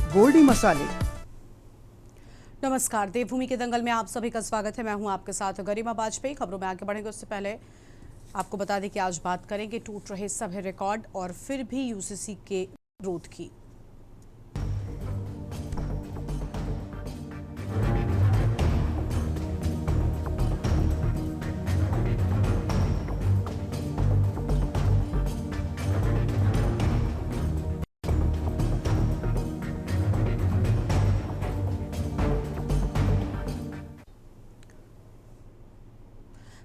गोल्डी मसाले। नमस्कार, देवभूमि के दंगल में आप सभी का स्वागत है। मैं हूं आपके साथ गरिमा बाजपेयी। खबरों में आगे बढ़ेंगे उससे पहले आपको बता दें कि आज बात करेंगे टूट रहे सभी रिकॉर्ड और फिर भी यूसीसी के विरोध की।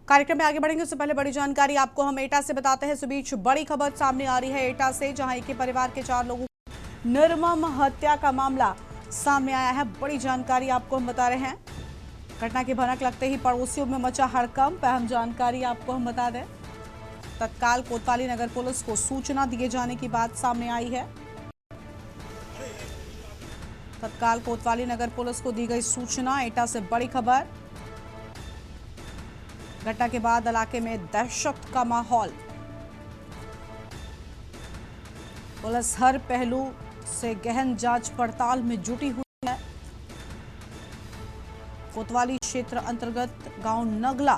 कार्यक्रम में आगे बढ़ेंगे उससे पहले बड़ी जानकारी आपको हम एटा से बताते हैं। इस बीच बड़ी खबर सामने आ रही है एटा से, जहां एक ही परिवार के 4 लोगों की निर्मम हत्या का मामला सामने आया है। बड़ी जानकारी आपको हम बता रहे हैं। घटना की भनक लगते ही पड़ोसियों में मचा हड़कंप। अहम जानकारी आपको हम बता दें, तत्काल कोतवाली नगर पुलिस को सूचना दिए जाने की बात सामने आई है। तत्काल कोतवाली नगर पुलिस को दी गई सूचना। एटा से बड़ी खबर। घटना के बाद इलाके में दहशत का माहौल। पुलिस हर पहलू से गहन जांच पड़ताल में जुटी हुई है। कोतवाली क्षेत्र अंतर्गत गांव नगला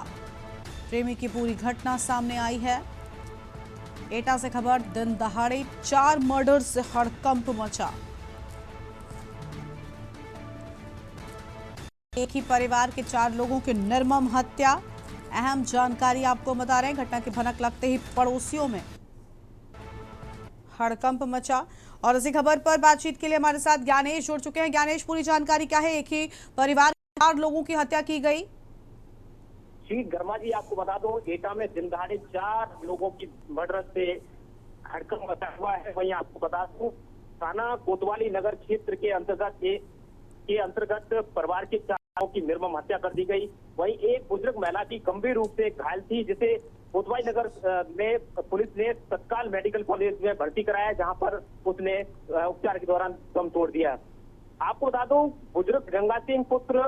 प्रेमी की पूरी घटना सामने आई है। एटा से खबर, दिन दहाड़े 4 मर्डर से हड़कंप मचा। एक ही परिवार के 4 लोगों की निर्मम हत्या। अहम जानकारी आपको बता रहे हैं। घटना की भनक लगते ही पड़ोसियों में हड़कंप मचा। और इसी खबर पर बातचीत के लिए हमारे साथ ज्ञानेश जुड़ चुके हैं। ज्ञानेश, पूरी जानकारी क्या है? एक ही परिवार के 4 लोगों की हत्या की गई। जी गर्मा जी, आपको बता दो, एटा में दिन दहाड़े 4 लोगों की मर्डर से हड़कंप मचा हुआ है। वहीं आपको बता दूं, थाना कोतवाली नगर क्षेत्र के अंतर्गत परिवार के 4 की निर्मम हत्या कर दी गई। वहीं एक बुजुर्ग महिला की गंभीर रूप से घायल थी, जिसे कोतवाली नगर में पुलिस ने तत्काल मेडिकल कॉलेज में भर्ती कराया, जहां पर उसने उपचार के दौरान दम तोड़ दिया। आपको बता दो, बुजुर्ग गंगा सिंह पुत्र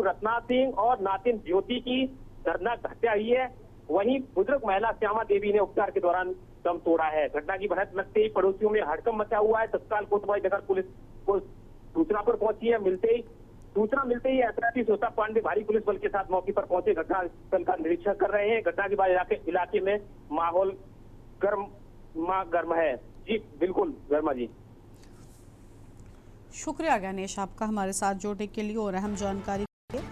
रत्ना सिंह और नातिन ज्योति की दर्दनाक हत्या हुई है। वहीं बुजुर्ग महिला श्यामा देवी ने उपचार के दौरान दम तोड़ा है। घटना की भनक लगते ही पड़ोसियों में हड़कंप मचा हुआ है। तत्काल कोतवाली नगर पुलिस को सूचना पर पहुंची है। सूचना मिलते ही एसआरपी सोता पांडे भारी पुलिस बल के साथ मौके पर पहुंचे घटनास्थल का निरीक्षण कर रहे हैं। घटना के बाद इलाके में माहौल गर्म है। जी बिल्कुल गर्मा जी। शुक्रिया ज्ञानेश आपका हमारे साथ जुड़ने के लिए और अहम जानकारी के लिए।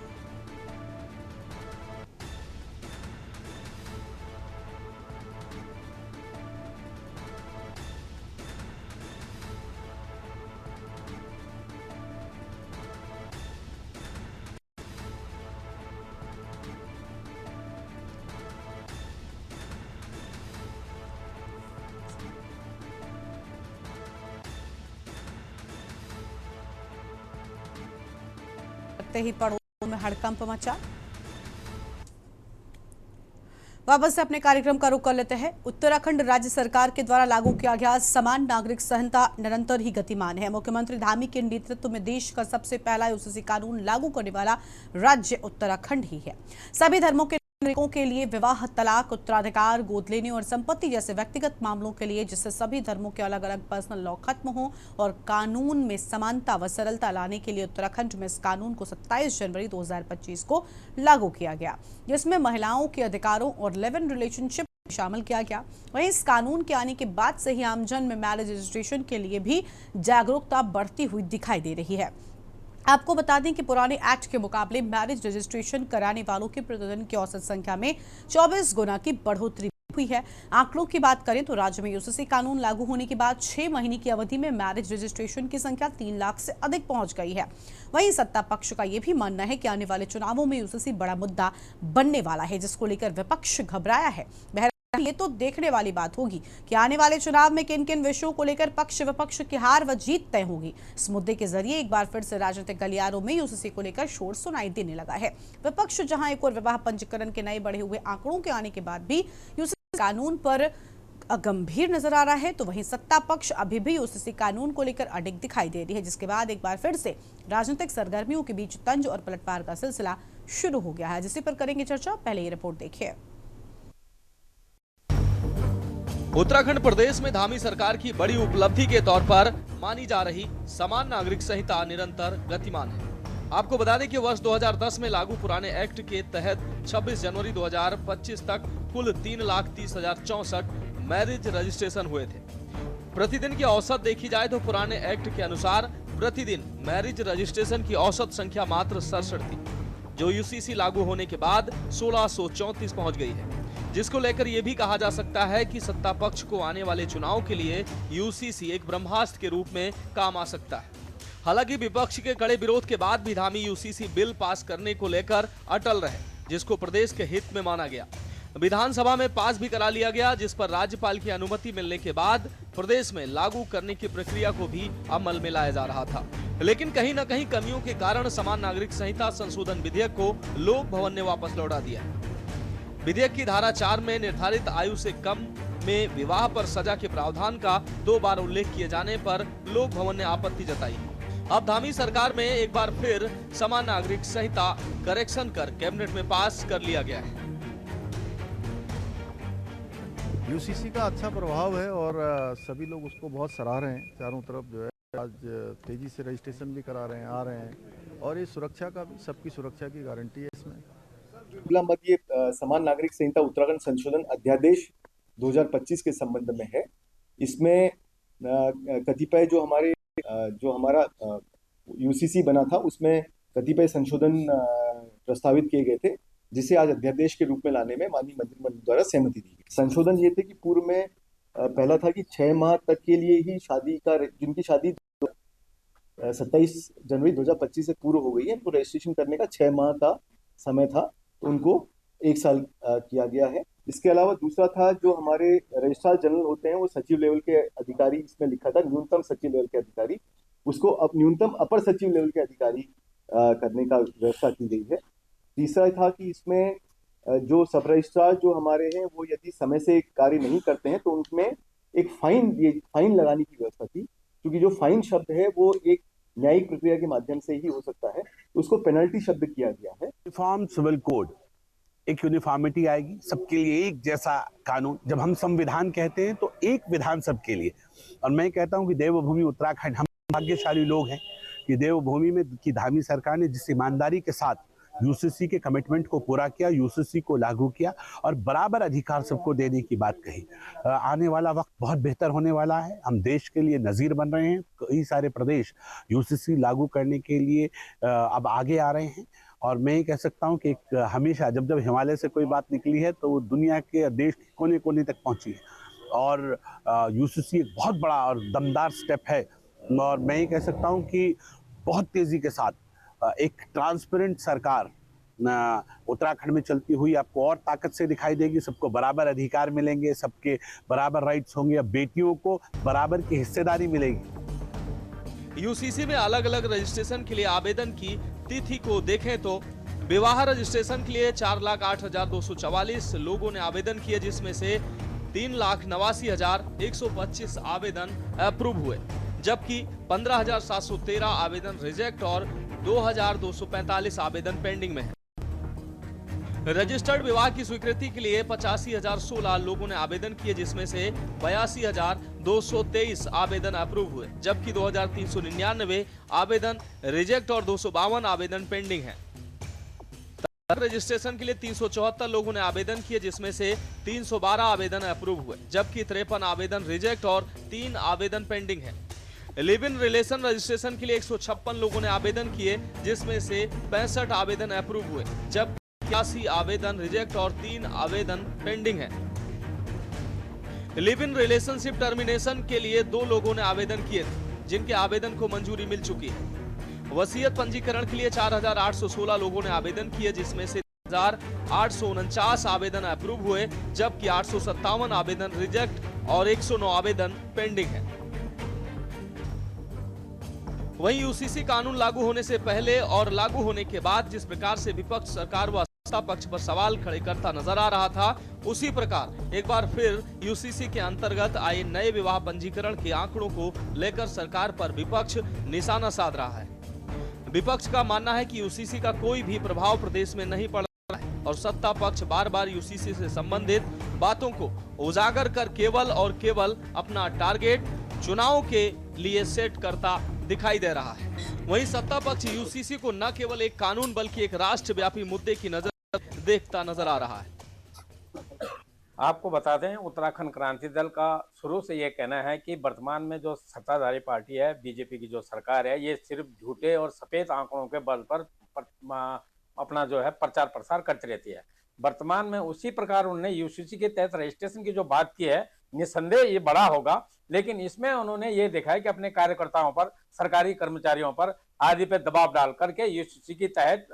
ही पड़ोसियों में हड़कंप मचा। वापस से अपने कार्यक्रम का रुख कर लेते हैं। उत्तराखंड राज्य सरकार के द्वारा लागू किया गया समान नागरिक संहिता निरंतर ही गतिमान है। मुख्यमंत्री धामी के नेतृत्व में देश का सबसे पहला यूसीसी कानून लागू करने वाला राज्य उत्तराखंड ही है। सभी धर्मों के नागरिकों के लिए विवाह, तलाक, उत्तराधिकार, गोद लेने और संपत्ति जैसे व्यक्तिगत मामलों के लिए, जिससे सभी धर्मों के अलग अलग पर्सनल लॉ खत्म हो और कानून में समानता व सरलता लाने के लिए उत्तराखंड में इस कानून को 27 जनवरी 2025 को लागू किया गया, जिसमें महिलाओं के अधिकारों और लिव इन रिलेशनशिप शामिल किया गया। वहीं इस कानून के आने के बाद से ही आमजन में मैरिज रजिस्ट्रेशन के लिए भी जागरूकता बढ़ती हुई दिखाई दे रही है। आपको बता दें कि पुराने एक्ट के मुकाबले मैरिज रजिस्ट्रेशन कराने वालों की प्रतिदिन की औसत संख्या में 24 गुना की बढ़ोतरी हुई है। आंकड़ों की बात करें तो राज्य में यूसीसी कानून लागू होने के बाद 6 महीने की अवधि में मैरिज रजिस्ट्रेशन की संख्या 3 लाख से अधिक पहुंच गई है। वहीं सत्ता पक्ष का यह भी मानना है कि आने वाले चुनावों में यूसीसी बड़ा मुद्दा बनने वाला है, जिसको लेकर विपक्ष घबराया है। ये तो देखने वाली बात होगी कि आने वाले चुनाव में किन किन विषयों को लेकर पक्ष विपक्ष की हार व जीत तय होगी। इस मुद्दे के जरिए एक बार फिर से राजनीतिक गलियारों में यूसीसी को लेकर शोर सुनाई देने लगा है। विपक्ष जहां एक और विवाह पंजीकरण के नए बढ़े हुए आंकड़ों के आने के बाद भी यूसीसी कानून पर गंभीर नजर आ रहा है, तो वहीं सत्ता पक्ष अभी भी यूसीसी कानून को लेकर अडिग दिखाई दे रही है, जिसके बाद एक बार फिर से राजनीतिक सरगर्मियों के बीच तंज और पलटवार का सिलसिला शुरू हो गया है, जिस पर करेंगे चर्चा। पहले ये रिपोर्ट देखिए। उत्तराखंड प्रदेश में धामी सरकार की बड़ी उपलब्धि के तौर पर मानी जा रही समान नागरिक संहिता निरंतर गतिमान है। आपको बता दें कि वर्ष 2010 में लागू पुराने एक्ट के तहत 26 जनवरी 2025 तक कुल 3,30,064 मैरिज रजिस्ट्रेशन हुए थे। प्रतिदिन की औसत देखी जाए तो पुराने एक्ट के अनुसार प्रतिदिन मैरिज रजिस्ट्रेशन की औसत संख्या मात्र 67 थी, जो यूसीसी लागू होने के बाद 1634 पहुंच गई है, जिसको लेकर यह भी कहा जा सकता है कि सत्ता पक्ष को आने वाले चुनाव के लिए यूसीसी एक ब्रह्मास्त्र के रूप में काम आ सकता है। हालांकि विपक्ष के कड़े विरोध के बाद भी धामी यूसीसी बिल पास करने को लेकर अटल रहे, जिसको प्रदेश के हित में माना गया। विधानसभा में पास भी करा लिया गया, जिस पर राज्यपाल की अनुमति मिलने के बाद प्रदेश में लागू करने की प्रक्रिया को भी अमल में लाया जा रहा था। लेकिन कहीं न कहीं कमियों के कारण समान नागरिक संहिता संशोधन विधेयक को लोक भवन ने वापस लौटा दिया। विधेयक की धारा 4 में निर्धारित आयु से कम में विवाह पर सजा के प्रावधान का 2 बार उल्लेख किए जाने पर लोक भवन ने आपत्ति जताई। अब धामी सरकार में एक बार फिर समान नागरिक संहिता करेक्शन कर कैबिनेट में पास कर लिया गया है। यूसीसी का अच्छा प्रभाव है और सभी लोग उसको बहुत सराह रहे हैं। चारों तरफ जो है आज तेजी से रजिस्ट्रेशन भी करा रहे हैं, आ रहे हैं, और ये सुरक्षा का भी, सबकी सुरक्षा की गारंटी है इसमें। मत ये समान नागरिक संहिता उत्तराखंड संशोधन अध्यादेश 2025 के संबंध में है। इसमें कतिपय जो हमारा यूसीसी बना था उसमें कतिपय संशोधन प्रस्तावित किए गए थे, जिसे आज अध्यादेश के रूप में लाने में माननीय मंत्रिमंडल द्वारा सहमति दी गई। संशोधन ये थे कि पूर्व में पहला था कि 6 माह तक के लिए ही जिनकी शादी 27 जनवरी 2025 से पूर्व हो गई है, तो रजिस्ट्रेशन करने का 6 माह का समय था, तो उनको 1 साल किया गया है। इसके अलावा दूसरा था, जो हमारे रजिस्ट्रार जनरल होते हैं वो सचिव लेवल के अधिकारी, इसमें लिखा था न्यूनतम सचिव लेवल के अधिकारी, उसको अब न्यूनतम अपर सचिव लेवल के अधिकारी करने का व्यवस्था की गई है। तीसरा था कि इसमें जो सब रजिस्ट्रार जो हमारे हैं वो यदि समय से कार्य नहीं करते हैं तो उनमें एक फाइन लगाने की व्यवस्था थी, क्योंकि जो फाइन शब्द है वो एक न्यायिक प्रक्रिया के माध्यम से ही हो सकता है, उसको पेनल्टी शब्द किया गया है। यूनिफॉर्म सिविल कोड, एक यूनिफॉर्मिटी आएगी, सबके लिए एक जैसा कानून। जब हम संविधान कहते हैं तो एक विधान सबके लिए। और मैं कहता हूं कि देवभूमि उत्तराखंड, हम भाग्यशाली लोग हैं कि देवभूमि में की धामी सरकार ने जिस ईमानदारी के साथ यूसीसी के कमिटमेंट को पूरा किया, यूसीसी को लागू किया और बराबर अधिकार सबको देने की बात कही। आने वाला वक्त बहुत बेहतर होने वाला है। हम देश के लिए नज़ीर बन रहे हैं। कई सारे प्रदेश यूसीसी लागू करने के लिए अब आगे आ रहे हैं। और मैं ये कह सकता हूँ कि हमेशा जब हिमालय से कोई बात निकली है तो वो दुनिया के देश के कोने कोने तक पहुँची है। और यूसीसी एक बहुत बड़ा और दमदार स्टेप है। और मैं ये कह सकता हूँ कि बहुत तेज़ी के साथ एक ट्रांसपेरेंट सरकार उत्तराखंड में चलती हुई आपको और ताकत से दिखाई देगी। सबको बराबर अधिकार मिलेंगे, सबके बराबर राइट्स होंगे, अब बेटियों को बराबर की हिस्सेदारी मिलेगी। यूसीसी में अलग अलग रजिस्ट्रेशन के लिए आवेदन की तिथि को देखें तो विवाह रजिस्ट्रेशन के लिए 4,08,244 लोगों ने आवेदन किए, जिसमें से 3,89,125 आवेदन अप्रूव हुए, जबकि 15,713 आवेदन रिजेक्ट और 2,245 आवेदन पेंडिंग में है। रजिस्टर्ड विवाह की स्वीकृति के लिए 85,016 लोगों ने आवेदन किए, जिसमें से 82,223 आवेदन अप्रूव हुए, जबकि 2,399 आवेदन रिजेक्ट और 252 आवेदन पेंडिंग हैं। रजिस्ट्रेशन के लिए 374 लोगों ने आवेदन किए, जिसमें से 312 आवेदन अप्रूव हुए, जबकि 53 आवेदन रिजेक्ट और 3 आवेदन पेंडिंग हैं। लिव इन रिलेशन रजिस्ट्रेशन के लिए 156 लोगों ने आवेदन किए, जिसमें से 65 आवेदन अप्रूव हुए, जबकि 81 आवेदन रिजेक्ट और 3 आवेदन पेंडिंग हैं। लिव इन रिलेशनशिप टर्मिनेशन के लिए 2 लोगों ने आवेदन किए थे, जिनके आवेदन को मंजूरी मिल चुकी है। वसीयत पंजीकरण के लिए 4,816 लोगों ने आवेदन किए, जिसमें से 1,849 आवेदन अप्रूव हुए, जबकि 857 आवेदन रिजेक्ट और 109 आवेदन पेंडिंग है। वहीं यूसीसी कानून लागू होने से पहले और लागू होने के बाद जिस प्रकार से विपक्ष सरकार व सत्ता पक्ष पर सवाल खड़े करता नजर आ रहा था, उसी प्रकार एक बार फिर यूसीसी के अंतर्गत आए नए विवाह पंजीकरण के आंकड़ों को लेकर सरकार पर विपक्ष निशाना साध रहा है। विपक्ष का मानना है कि यूसीसी का कोई भी प्रभाव प्रदेश में नहीं पड़ रहा है। और सत्ता पक्ष बार बार यूसीसी से संबंधित बातों को उजागर कर केवल और केवल अपना टारगेट चुनाव के लिए सेट करता दिखाई दे रहा है। वहीं सत्ता पक्ष यूसीसी को न केवल एक कानून बल्कि एक राष्ट्रव्यापी मुद्दे की नजर देखता नजर आ रहा है। आपको बता दें, उत्तराखंड क्रांति दल का शुरू से ये कहना है कि वर्तमान में जो सत्ताधारी पार्टी है, बीजेपी की जो सरकार है, ये सिर्फ झूठे और सफेद आंकड़ों के बल पर अपना जो है प्रचार प्रसार करती रहती है। वर्तमान में उसी प्रकार उन्होंने यूसीसी के तहत रजिस्ट्रेशन की जो बात की है, निसंदेह ये बड़ा होगा, लेकिन इसमें उन्होंने ये देखा है कि अपने कार्यकर्ताओं पर, सरकारी कर्मचारियों पर आदि पे दबाव डाल करके यूसीसी के तहत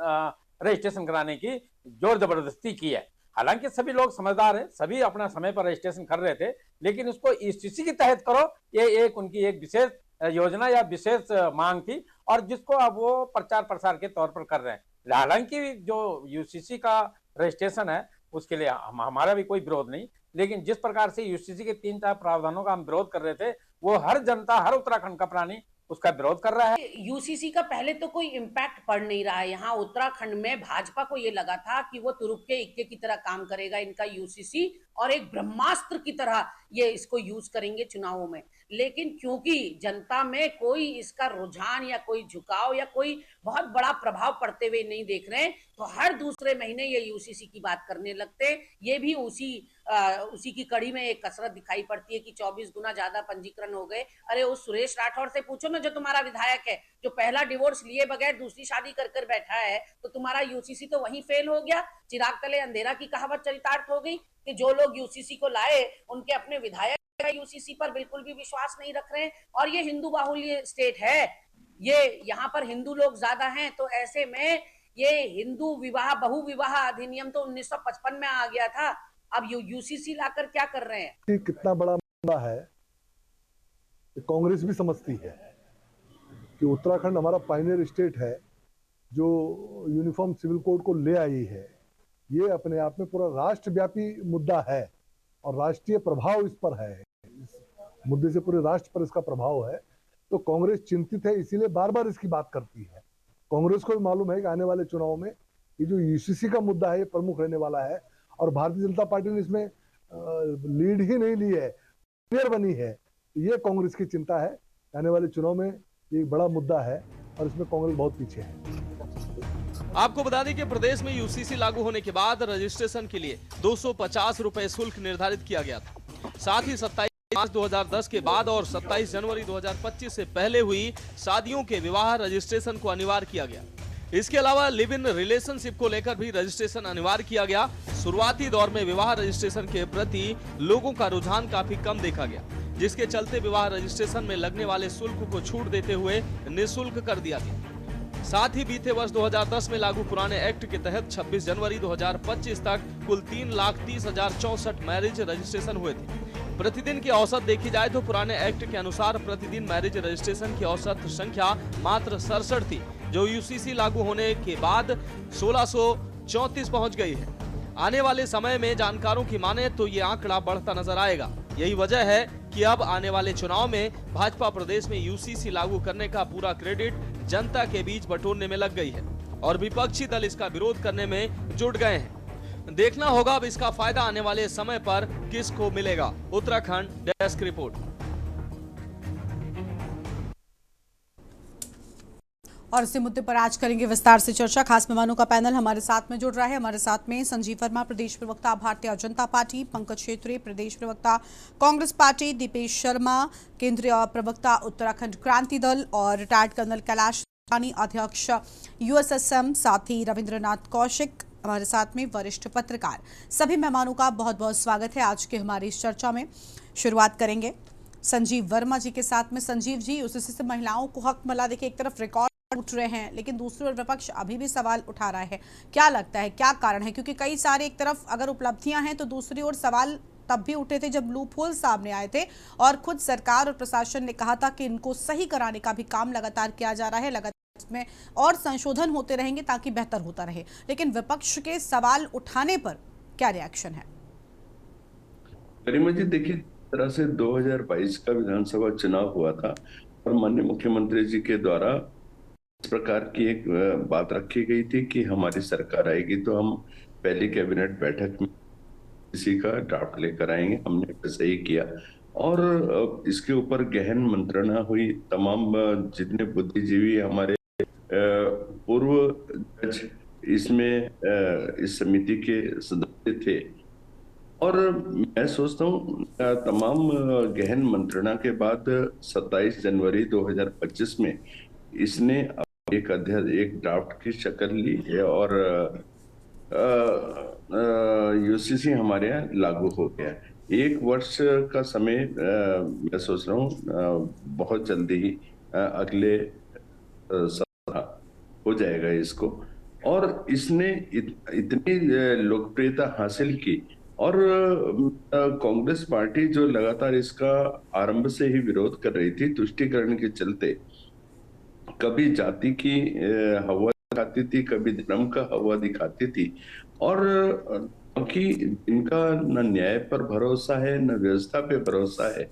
रजिस्ट्रेशन कराने की जोर जबरदस्ती की है। हालांकि सभी लोग समझदार हैं, सभी अपना समय पर रजिस्ट्रेशन कर रहे थे, लेकिन उसको यूसीसी के तहत करो, ये एक उनकी एक विशेष योजना या विशेष मांग थी, और जिसको अब वो प्रचार प्रसार के तौर पर कर रहे हैं। हालांकि जो यूसीसी का रजिस्ट्रेशन है उसके लिए हमारा भी कोई विरोध नहीं, लेकिन जिस प्रकार से यूसीसी के 3-4 प्रावधानों का हम विरोध कर रहे थे, वो हर जनता, हर उत्तराखंड का प्राणी उसका विरोध कर रहा है। यूसीसी का पहले तो कोई इम्पैक्ट पड़ नहीं रहा है। यहाँ उत्तराखंड में भाजपा को ये लगा था कि वो तुरुप के इक्के की तरह काम करेगा इनका यूसीसी, और एक ब्रह्मास्त्र की तरह ये इसको यूज करेंगे चुनावों में। लेकिन क्योंकि जनता में कोई इसका रुझान या कोई झुकाव या कोई बहुत बड़ा प्रभाव पड़ते हुए नहीं देख रहे हैं, तो हर दूसरे महीने ये यूसीसी की बात करने लगते हैं। ये भी उसी की कड़ी में एक कसरत दिखाई पड़ती है कि 24 गुना ज्यादा पंजीकरण हो गए। अरे उस सुरेश राठौर से पूछो ना, जो तुम्हारा विधायक है, जो पहला डिवोर्स लिए बगैर दूसरी शादी कर बैठा है, तो तुम्हारा यूसीसी तो वहीं फेल हो गया। चिराग तले अंधेरा की कहावत चरितार्थ हो गई कि जो लोग यूसीसी को लाए उनके अपने विधायक यूसीसी पर बिल्कुल भी विश्वास नहीं रख रहे हैं। और ये हिंदू बाहुल्य स्टेट है, ये यहाँ पर हिंदू लोग ज्यादा हैं, तो ऐसे में ये हिंदू विवाह, बहु विवाह अधिनियम तो 1955 में आ गया था। अब यूसीसी लाकर क्या कर रहे हैं? कितना बड़ा मुद्दा है, कांग्रेस भी समझती है कि उत्तराखंड हमारा पायनियर स्टेट है जो यूनिफॉर्म सिविल कोड को ले आई है। ये अपने आप में पूरा राष्ट्रव्यापी मुद्दा है और राष्ट्रीय प्रभाव इस पर है, इस मुद्दे से पूरे राष्ट्र पर इसका प्रभाव है। तो कांग्रेस चिंतित है, इसीलिए बार बार इसकी बात करती है। कांग्रेस को भी मालूम है कि आने वाले चुनाव में ये जो यूसीसी का मुद्दा है ये प्रमुख रहने वाला है, और भारतीय जनता पार्टी ने इसमें लीड ही नहीं ली है, क्लियर बनी है। ये कांग्रेस की चिंता है, आने वाले चुनाव में ये बड़ा मुद्दा है और इसमें कांग्रेस बहुत पीछे है। आपको बता दें कि प्रदेश में यूसीसी लागू होने के बाद रजिस्ट्रेशन के लिए 250 रुपए शुल्क निर्धारित किया गया था। साथ ही 27 मार्च 2010 के बाद और 27 जनवरी 2025 से पहले हुई शादियों के विवाह रजिस्ट्रेशन को अनिवार्य किया गया। इसके अलावा लिव इन रिलेशनशिप को लेकर भी रजिस्ट्रेशन अनिवार्य किया गया। शुरुआती दौर में विवाह रजिस्ट्रेशन के प्रति लोगों का रुझान काफी कम देखा गया, जिसके चलते विवाह रजिस्ट्रेशन में लगने वाले शुल्क को छूट देते हुए निःशुल्क कर दिया गया। साथ ही बीते वर्ष 2010 में लागू पुराने एक्ट के तहत 26 जनवरी 2025 तक कुल 3,30,064 मैरिज रजिस्ट्रेशन हुए थे। प्रतिदिन की औसत देखी जाए तो पुराने एक्ट के अनुसार प्रतिदिन मैरिज रजिस्ट्रेशन की औसत संख्या मात्र 67 थी, जो यूसीसी लागू होने के बाद 1634 पहुंच गई है। आने वाले समय में जानकारों की माने तो ये आंकड़ा बढ़ता नजर आएगा। यही वजह है कि अब आने वाले चुनाव में भाजपा प्रदेश में यूसीसी लागू करने का पूरा क्रेडिट जनता के बीच बटोरने में लग गई है और विपक्षी दल इसका विरोध करने में जुट गए हैं। देखना होगा अब इसका फायदा आने वाले समय पर किसको मिलेगा। Uttarakhand desk report. और इसी मुद्दे पर आज करेंगे विस्तार से चर्चा। खास मेहमानों का पैनल हमारे साथ में जुड़ रहा है। हमारे साथ में संजीव वर्मा, प्रदेश प्रवक्ता भारतीय जनता पार्टी, पंकज छेत्री, प्रदेश प्रवक्ता कांग्रेस पार्टी, दीपेश शर्मा, केंद्रीय प्रवक्ता उत्तराखंड क्रांति दल, और रिटायर्ड कर्नल कैलाश रानी, अध्यक्ष यूएसएसएम, साथ ही रविंद्रनाथ कौशिक हमारे साथ में, वरिष्ठ पत्रकार। सभी मेहमानों का बहुत बहुत स्वागत है आज के हमारी इस चर्चा में। शुरुआत करेंगे संजीव वर्मा जी के साथ में। संजीव जी, उससे से महिलाओं को हक मिला, देखिए एक तरफ रिकॉर्ड उठ रहे हैं, लेकिन दूसरी ओर विपक्ष अभी भी सवाल उठा रहा है। क्या लगता है क्या कारण है? क्योंकि कई सारे, एक तरफ अगर उपलब्धियां हैं तो दूसरी ओर सवाल तब भी उठे थे जब लूपहोल सामने आए थे, और खुद सरकार और प्रशासन ने कहा था कि इनको सही कराने का भी काम लगातार किया जा रहा है, लगातार इसमें और संशोधन होते रहेंगे ताकि बेहतर होता रहे। लेकिन विपक्ष के सवाल उठाने पर क्या रिएक्शन है? गरिमा जी, देखिए, तरह से 2022 का विधानसभा चुनाव हुआ था और माननीय मुख्यमंत्री जी के द्वारा इस प्रकार की एक बात रखी गई थी कि हमारी सरकार आएगी तो हम पहली कैबिनेट बैठक में इसी का ड्राफ्ट लेकर आएंगे। हमने वैसे ही किया और इसके ऊपर गहन मंत्रणा हुई। तमाम जितने बुद्धिजीवी हमारे पूर्व जज इसमें इस समिति के सदस्य थे और मैं सोचता हूँ तमाम गहन मंत्रणा के बाद 27 जनवरी 2025 में इसने एक ड्राफ्ट की शक्ल ली है और यूसीसी हमारे यहाँ लागू हो गया। 1 वर्ष का समय मैं सोच रहा हूँ बहुत जल्दी ही अगले सप्ताह हो जाएगा इसको। और इसने इतनी लोकप्रियता हासिल की और कांग्रेस पार्टी जो लगातार इसका आरंभ से ही विरोध कर रही थी तुष्टीकरण के चलते, कभी जाति की हवा दिखाती थी, कभी धर्म का हवा दिखाती थी और क्योंकि इनका न न्याय पर भरोसा है न व्यवस्था पे भरोसा है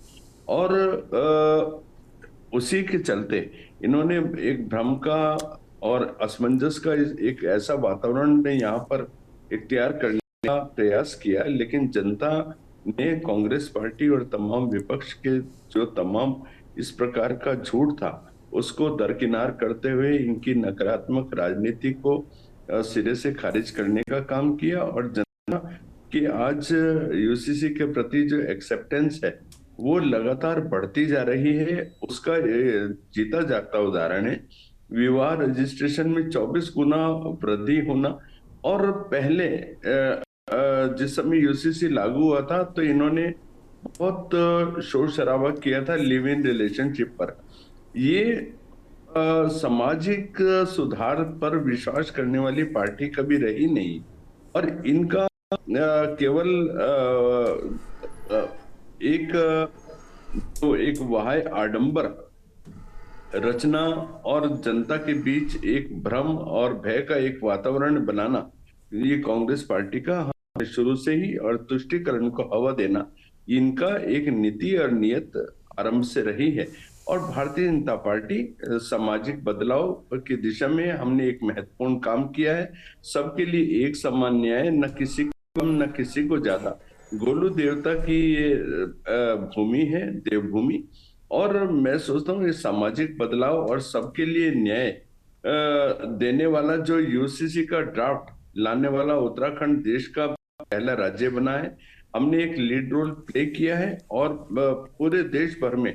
और उसी के चलते इन्होंने एक भ्रम का और असमंजस का एक ऐसा वातावरण ने यहाँ पर इख्तियार करने का प्रयास किया, लेकिन जनता ने कांग्रेस पार्टी और तमाम विपक्ष के जो तमाम इस प्रकार का झूठ था उसको दरकिनार करते हुए इनकी नकारात्मक राजनीति को सिरे से खारिज करने का काम किया और जनता की आज यूसीसी के प्रति जो एक्सेप्टेंस है वो लगातार बढ़ती जा रही है। उसका जीता जागता उदाहरण है विवाह रजिस्ट्रेशन में 24 गुना वृद्धि होना। और पहले जिस समय यूसीसी लागू हुआ था तो इन्होंने बहुत शोर शराबा किया था लिव इन रिलेशनशिप पर। ये सामाजिक सुधार पर विश्वास करने वाली पार्टी कभी रही नहीं और इनका केवल एक वाह्य आडंबर रचना और जनता के बीच एक भ्रम और भय का एक वातावरण बनाना, ये कांग्रेस पार्टी का शुरू से ही और तुष्टीकरण को हवा देना इनका एक नीति और नियत आरंभ से रही है। और भारतीय जनता पार्टी सामाजिक बदलाव की दिशा में हमने एक महत्वपूर्ण काम किया है। सबके लिए एक समान न्याय, न किसी को कम न किसी को ज्यादा। गोलू देवता की ये भूमि है, देवभूमि, और मैं सोचता हूँ ये सामाजिक बदलाव और सबके लिए न्याय देने वाला जो यूसीसी का ड्राफ्ट लाने वाला उत्तराखंड देश का पहला राज्य बना है। हमने एक लीड रोल प्ले किया है और पूरे देश भर में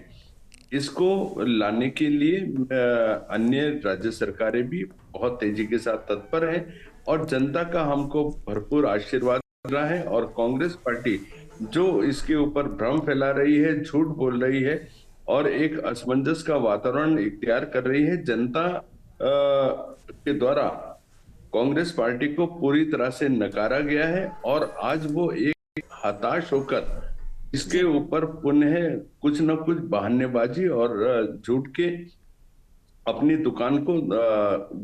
इसको लाने के लिए अन्य राज्य सरकारें भी बहुत तेजी के साथ तत्पर हैं और जनता का हमको भरपूर आशीर्वाद मिल रहा है। और कांग्रेस पार्टी जो इसके ऊपर भ्रम फैला रही है, झूठ बोल रही है और एक असमंजस का वातावरण इख्तियार कर रही है, जनता के द्वारा कांग्रेस पार्टी को पूरी तरह से नकारा गया है और आज वो एक हताश होकर इसके ऊपर पुनः कुछ न कुछ बहानेबाजी और झूठ के अपनी दुकान को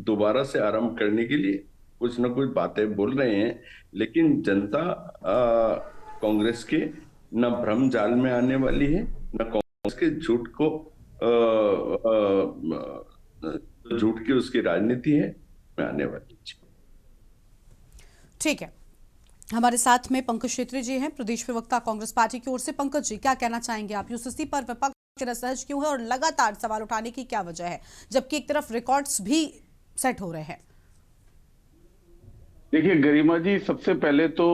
दोबारा से आरंभ करने के लिए कुछ न कुछ बातें बोल रहे हैं। लेकिन जनता कांग्रेस के न भ्रम जाल में आने वाली है, न कांग्रेस के झूठ को झूठ की उसकी राजनीति है में आने वाली। ठीक है, हमारे साथ में पंकज छेत्री जी हैं, प्रदेश प्रवक्ता कांग्रेस पार्टी की ओर से। पंकज जी, क्या कहना चाहेंगे आप? यूसीसी पर विपक्ष असहज क्यों है और लगातार सवाल उठाने की क्या वजह है, जबकि एक तरफ रिकॉर्ड्स भी सेट हो रहे हैं? देखिए गरिमा जी, सबसे पहले तो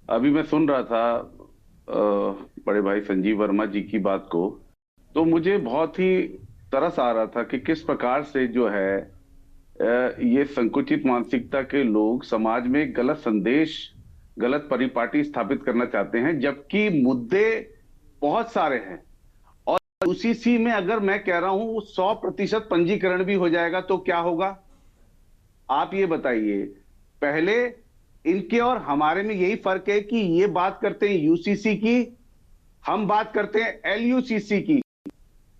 अभी मैं सुन रहा था बड़े भाई संजीव वर्मा जी की बात को, तो मुझे बहुत ही तरस आ रहा था कि किस प्रकार से जो है ये संकुचित मानसिकता के लोग समाज में गलत संदेश, गलत परिपाटी स्थापित करना चाहते हैं, जबकि मुद्दे बहुत सारे हैं। और यूसीसी में अगर मैं कह रहा हूं 100% पंजीकरण भी हो जाएगा तो क्या होगा, आप ये बताइए। पहले इनके और हमारे में यही फर्क है कि ये बात करते हैं यूसीसी की, हम बात करते हैं एलयूसीसी की,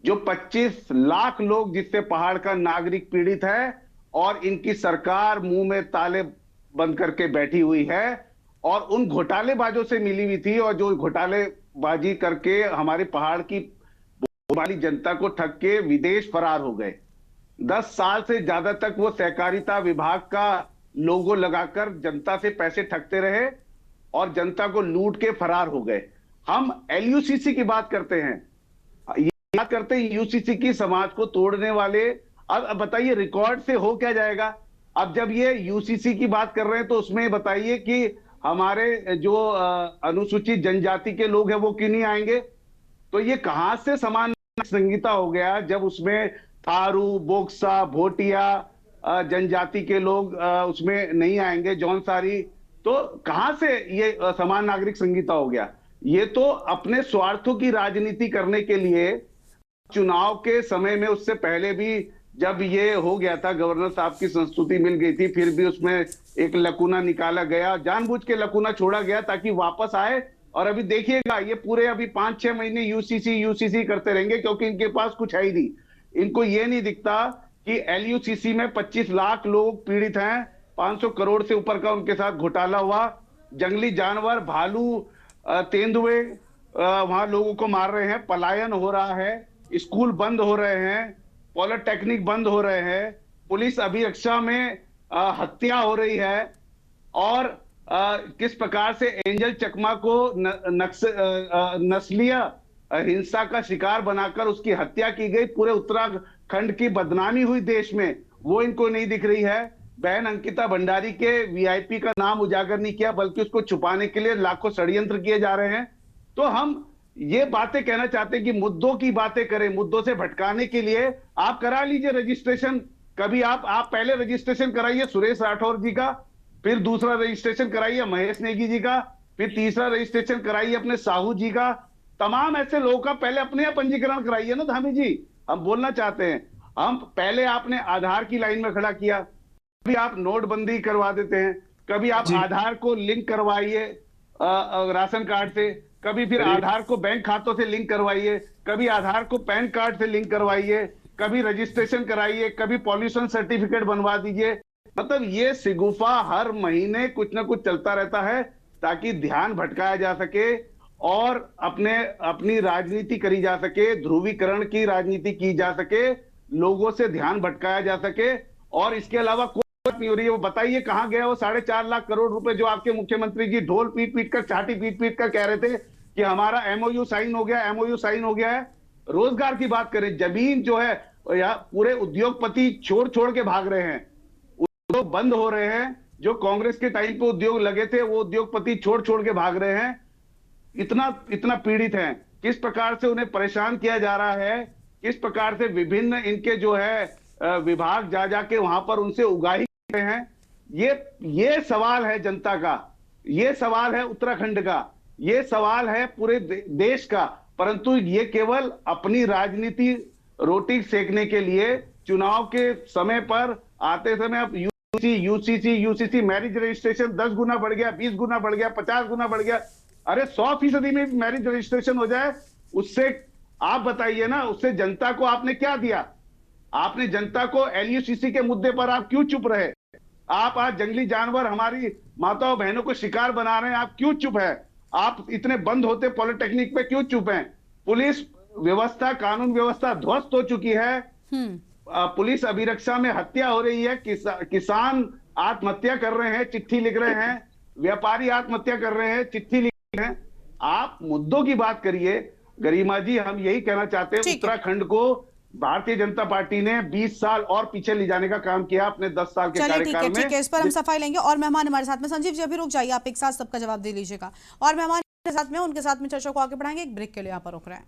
जो 25 लाख लोग जिससे पहाड़ का नागरिक पीड़ित है और इनकी सरकार मुंह में ताले बंद करके बैठी हुई है और उन घोटालेबाजों से मिली हुई थी और जो घोटालेबाजी करके हमारे पहाड़ की वाली जनता को ठग के विदेश फरार हो गए। 10 साल से ज्यादा तक वो सहकारिता विभाग का लोगो लगाकर जनता से पैसे ठगते रहे और जनता को लूट के फरार हो गए। हम एलयूसीसी की बात करते हैं, ये बात करते हैं यूसीसी की, समाज को तोड़ने वाले। अब बताइए रिकॉर्ड से हो क्या जाएगा? अब जब ये यूसीसी की बात कर रहे हैं तो उसमें बताइए कि हमारे जो अनुसूचित जनजाति के लोग हैं वो क्यों नहीं आएंगे? तो ये कहां से समान संहिता हो गया जब उसमें थारू, बोक्सा, भोटिया जनजाति के लोग उसमें नहीं आएंगे, जौनसारी, तो कहां से ये समान नागरिक संहिता हो गया? ये तो अपने स्वार्थों की राजनीति करने के लिए चुनाव के समय में, उससे पहले भी जब ये हो गया था, गवर्नर साहब की संस्तुति मिल गई थी, फिर भी उसमें एक लकूना निकाला गया, जानबूझ के लकूना छोड़ा गया ताकि वापस आए। और अभी देखिएगा ये पूरे अभी 5-6 महीने यूसीसी करते रहेंगे, क्योंकि इनके पास कुछ है ही नहीं। इनको ये नहीं दिखता कि एलयूसीसी में 25 लाख लोग पीड़ित हैं, 500 करोड़ से ऊपर का उनके साथ घोटाला हुआ, जंगली जानवर, भालू, तेंदुए वहां लोगों को मार रहे हैं, पलायन हो रहा है, स्कूल बंद हो रहे हैं, पॉलिटेक्निक बंद हो रहे हैं, पुलिस अभिरक्षा में हत्या हो रही है, और किस प्रकार से एंजल चकमा को नस्लीय हिंसा का शिकार बनाकर उसकी हत्या की गई, पूरे उत्तराखंड की बदनामी हुई देश में, वो इनको नहीं दिख रही है। बहन अंकिता भंडारी के वीआईपी का नाम उजागर नहीं किया, बल्कि उसको छुपाने के लिए लाखों षड्यंत्र किए जा रहे हैं। तो हम ये बातें कहना चाहते हैं कि मुद्दों की बातें करें, मुद्दों से भटकाने के लिए आप करा लीजिए रजिस्ट्रेशन। कभी आप पहले रजिस्ट्रेशन कराइए सुरेश राठौर जी का, फिर दूसरा रजिस्ट्रेशन कराइए महेश नेगी जी का, फिर तीसरा रजिस्ट्रेशन कराइए अपने साहू जी का। तमाम ऐसे लोगों का पहले अपने यहाँ पंजीकरण कराइए ना धामी जी। हम बोलना चाहते हैं, हम पहले आपने आधार की लाइन में खड़ा किया, कभी आप नोटबंदी करवा देते हैं, कभी आप आधार को लिंक करवाइए राशन कार्ड से, कभी फिर आधार को बैंक खातों से लिंक करवाइए, कभी आधार को पैन कार्ड से लिंक करवाइए, कभी रजिस्ट्रेशन कराइए, कभी पॉल्यूशन सर्टिफिकेट बनवा दीजिए। मतलब ये सिगुफा हर महीने कुछ ना कुछ चलता रहता है ताकि ध्यान भटकाया जा सके और अपनी राजनीति करी जा सके, ध्रुवीकरण की राजनीति की जा सके, लोगों से ध्यान भटकाया जा सके। और इसके अलावा कोई बात नहीं हो रही है। वो बताइए कहां गया वो 4.5 लाख करोड़ रुपए जो आपके मुख्यमंत्री जी ढोल पीट पीट कर, छाती पीट पीट कर कह रहे थे कि हमारा एमओयू साइन हो गया, एमओयू साइन हो गया है। रोजगार की बात करें, जमीन जो है या पूरे उद्योगपति छोड़ के भाग रहे हैं, उद्योग बंद हो रहे हैं। जो कांग्रेस के टाइम पे उद्योग लगे थे वो उद्योगपति छोड़ के भाग रहे हैं। इतना पीड़ित हैं, किस प्रकार से उन्हें परेशान किया जा रहा है, किस प्रकार से विभिन्न इनके जो है विभाग जा के वहां पर उनसे उगाही करते हैं। ये सवाल है जनता का, ये सवाल है उत्तराखंड का, ये सवाल है पूरे देश का। परंतु ये केवल अपनी राजनीति रोटी सेकने के लिए चुनाव के समय पर आते समय अब यूसीसी मैरिज रजिस्ट्रेशन 10 गुना बढ़ गया, 20 गुना बढ़ गया, 50 गुना बढ़ गया। अरे 100% में मैरिज रजिस्ट्रेशन हो जाए, उससे आप बताइए ना, उससे जनता को आपने क्या दिया? आपने जनता को एलयूसीसी के मुद्दे पर आप क्यों चुप रहे? आप आज जंगली जानवर हमारी माताओं बहनों को शिकार बना रहे हैं, आप क्यों चुप है? आप इतने बंद होते पॉलिटेक्निक पे क्यों चुप हैं? पुलिस व्यवस्था, कानून व्यवस्था ध्वस्त हो चुकी है। पुलिस अभिरक्षा में हत्या हो रही है, किसान आत्महत्या कर रहे हैं, चिट्ठी लिख रहे हैं, व्यापारी आत्महत्या कर रहे हैं, चिट्ठी लिख रहे हैं। आप मुद्दों की बात करिए गरिमा जी। हम यही कहना चाहते हैं, उत्तराखंड को भारतीय जनता पार्टी ने 20 साल और पीछे ले जाने का काम किया अपने 10 साल के कार्यकाल में। ठीक है, इस पर हम सफाई लेंगे। और मेहमान हमारे साथ में, संजीव जी अभी रुक जाइए, आप एक साथ सबका जवाब दे लीजिएगा। और मेहमान के साथ में, उनके साथ में चर्चा को आगे बढ़ाएंगे। एक ब्रेक के लिए यहाँ पर रुक रहे हैं।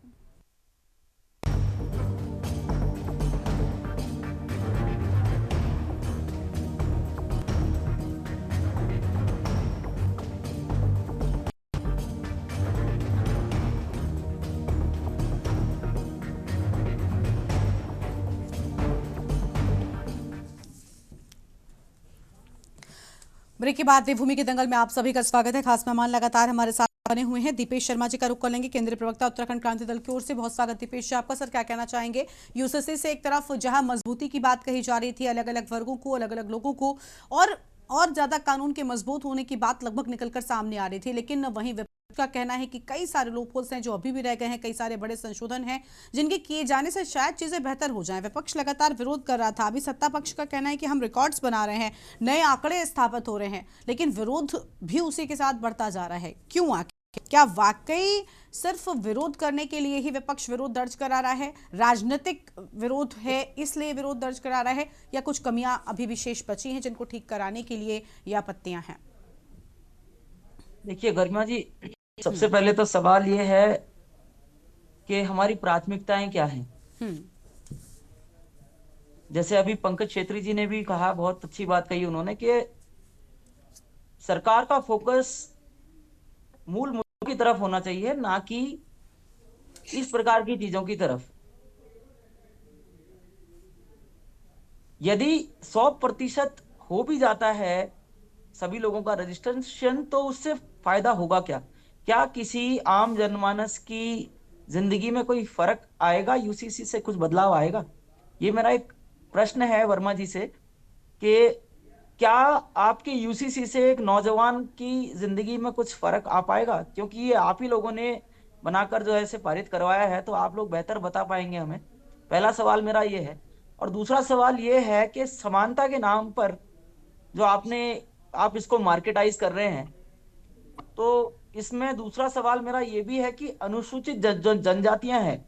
ब्रेक के बाद देवभूमि के दंगल में आप सभी का स्वागत है। खास मेहमान लगातार हमारे साथ बने हुए हैं। दीपेश शर्मा जी का रुख कर लेंगे, केंद्रीय प्रवक्ता उत्तराखंड क्रांति दल की ओर से। बहुत स्वागत दीपेश जी आपका। सर क्या कहना चाहेंगे? यूसीसी से एक तरफ जहां मजबूती की बात कही जा रही थी, अलग अलग वर्गों को, अलग अलग लोगों को, और ज्यादा कानून के मजबूत होने की बात लगभग निकलकर सामने आ रही थी, लेकिन वहीं का कहना है कि कई सारे लूपहोल्स हैं जो अभी भी रह गए हैं, कई सारे बड़े संशोधन हैं जिनके किए जाने से शायद चीजें बेहतर हो जाएं। विपक्ष लगातार विरोध कर रहा था, अभी सत्ता पक्ष का कहना है कि हम रिकॉर्ड्स बना रहे हैं, नए आंकड़े स्थापित हो रहे हैं, लेकिन विरोध भी उसी के साथ बढ़ता जा रहा है। क्यों आखिर? क्या वाकई सिर्फ विरोध करने के लिए ही विपक्ष विरोध दर्ज करा रहा है, राजनीतिक विरोध है इसलिए विरोध दर्ज करा रहा है, या कुछ कमियां अभी भी शेष बची हैं जिनको ठीक कराने के लिए ये आपत्तियां हैं? देखिए गरिमा जी, सबसे पहले तो सवाल ये है कि हमारी प्राथमिकताएं क्या हैं। जैसे अभी पंकज छेत्री जी ने भी कहा, बहुत अच्छी बात कही उन्होंने, कि सरकार का फोकस मूल मुद्दों की तरफ होना चाहिए, ना कि इस प्रकार की चीजों की तरफ। यदि 100% हो भी जाता है सभी लोगों का रजिस्ट्रेशन, तो उससे फायदा होगा क्या? क्या किसी आम जनमानस की जिंदगी में कोई फर्क आएगा? यूसीसी से कुछ बदलाव आएगा? ये मेरा एक प्रश्न है वर्मा जी से कि क्या आपके यूसीसी से एक नौजवान की जिंदगी में कुछ फर्क आ पाएगा? क्योंकि ये आप ही लोगों ने बनाकर जो है से पारित करवाया है, तो आप लोग बेहतर बता पाएंगे हमें। पहला सवाल मेरा ये है। और दूसरा सवाल ये है कि समानता के नाम पर जो आप इसको मार्केटाइज कर रहे हैं, तो इसमें दूसरा सवाल मेरा ये भी है कि अनुसूचित जनजातियां हैं,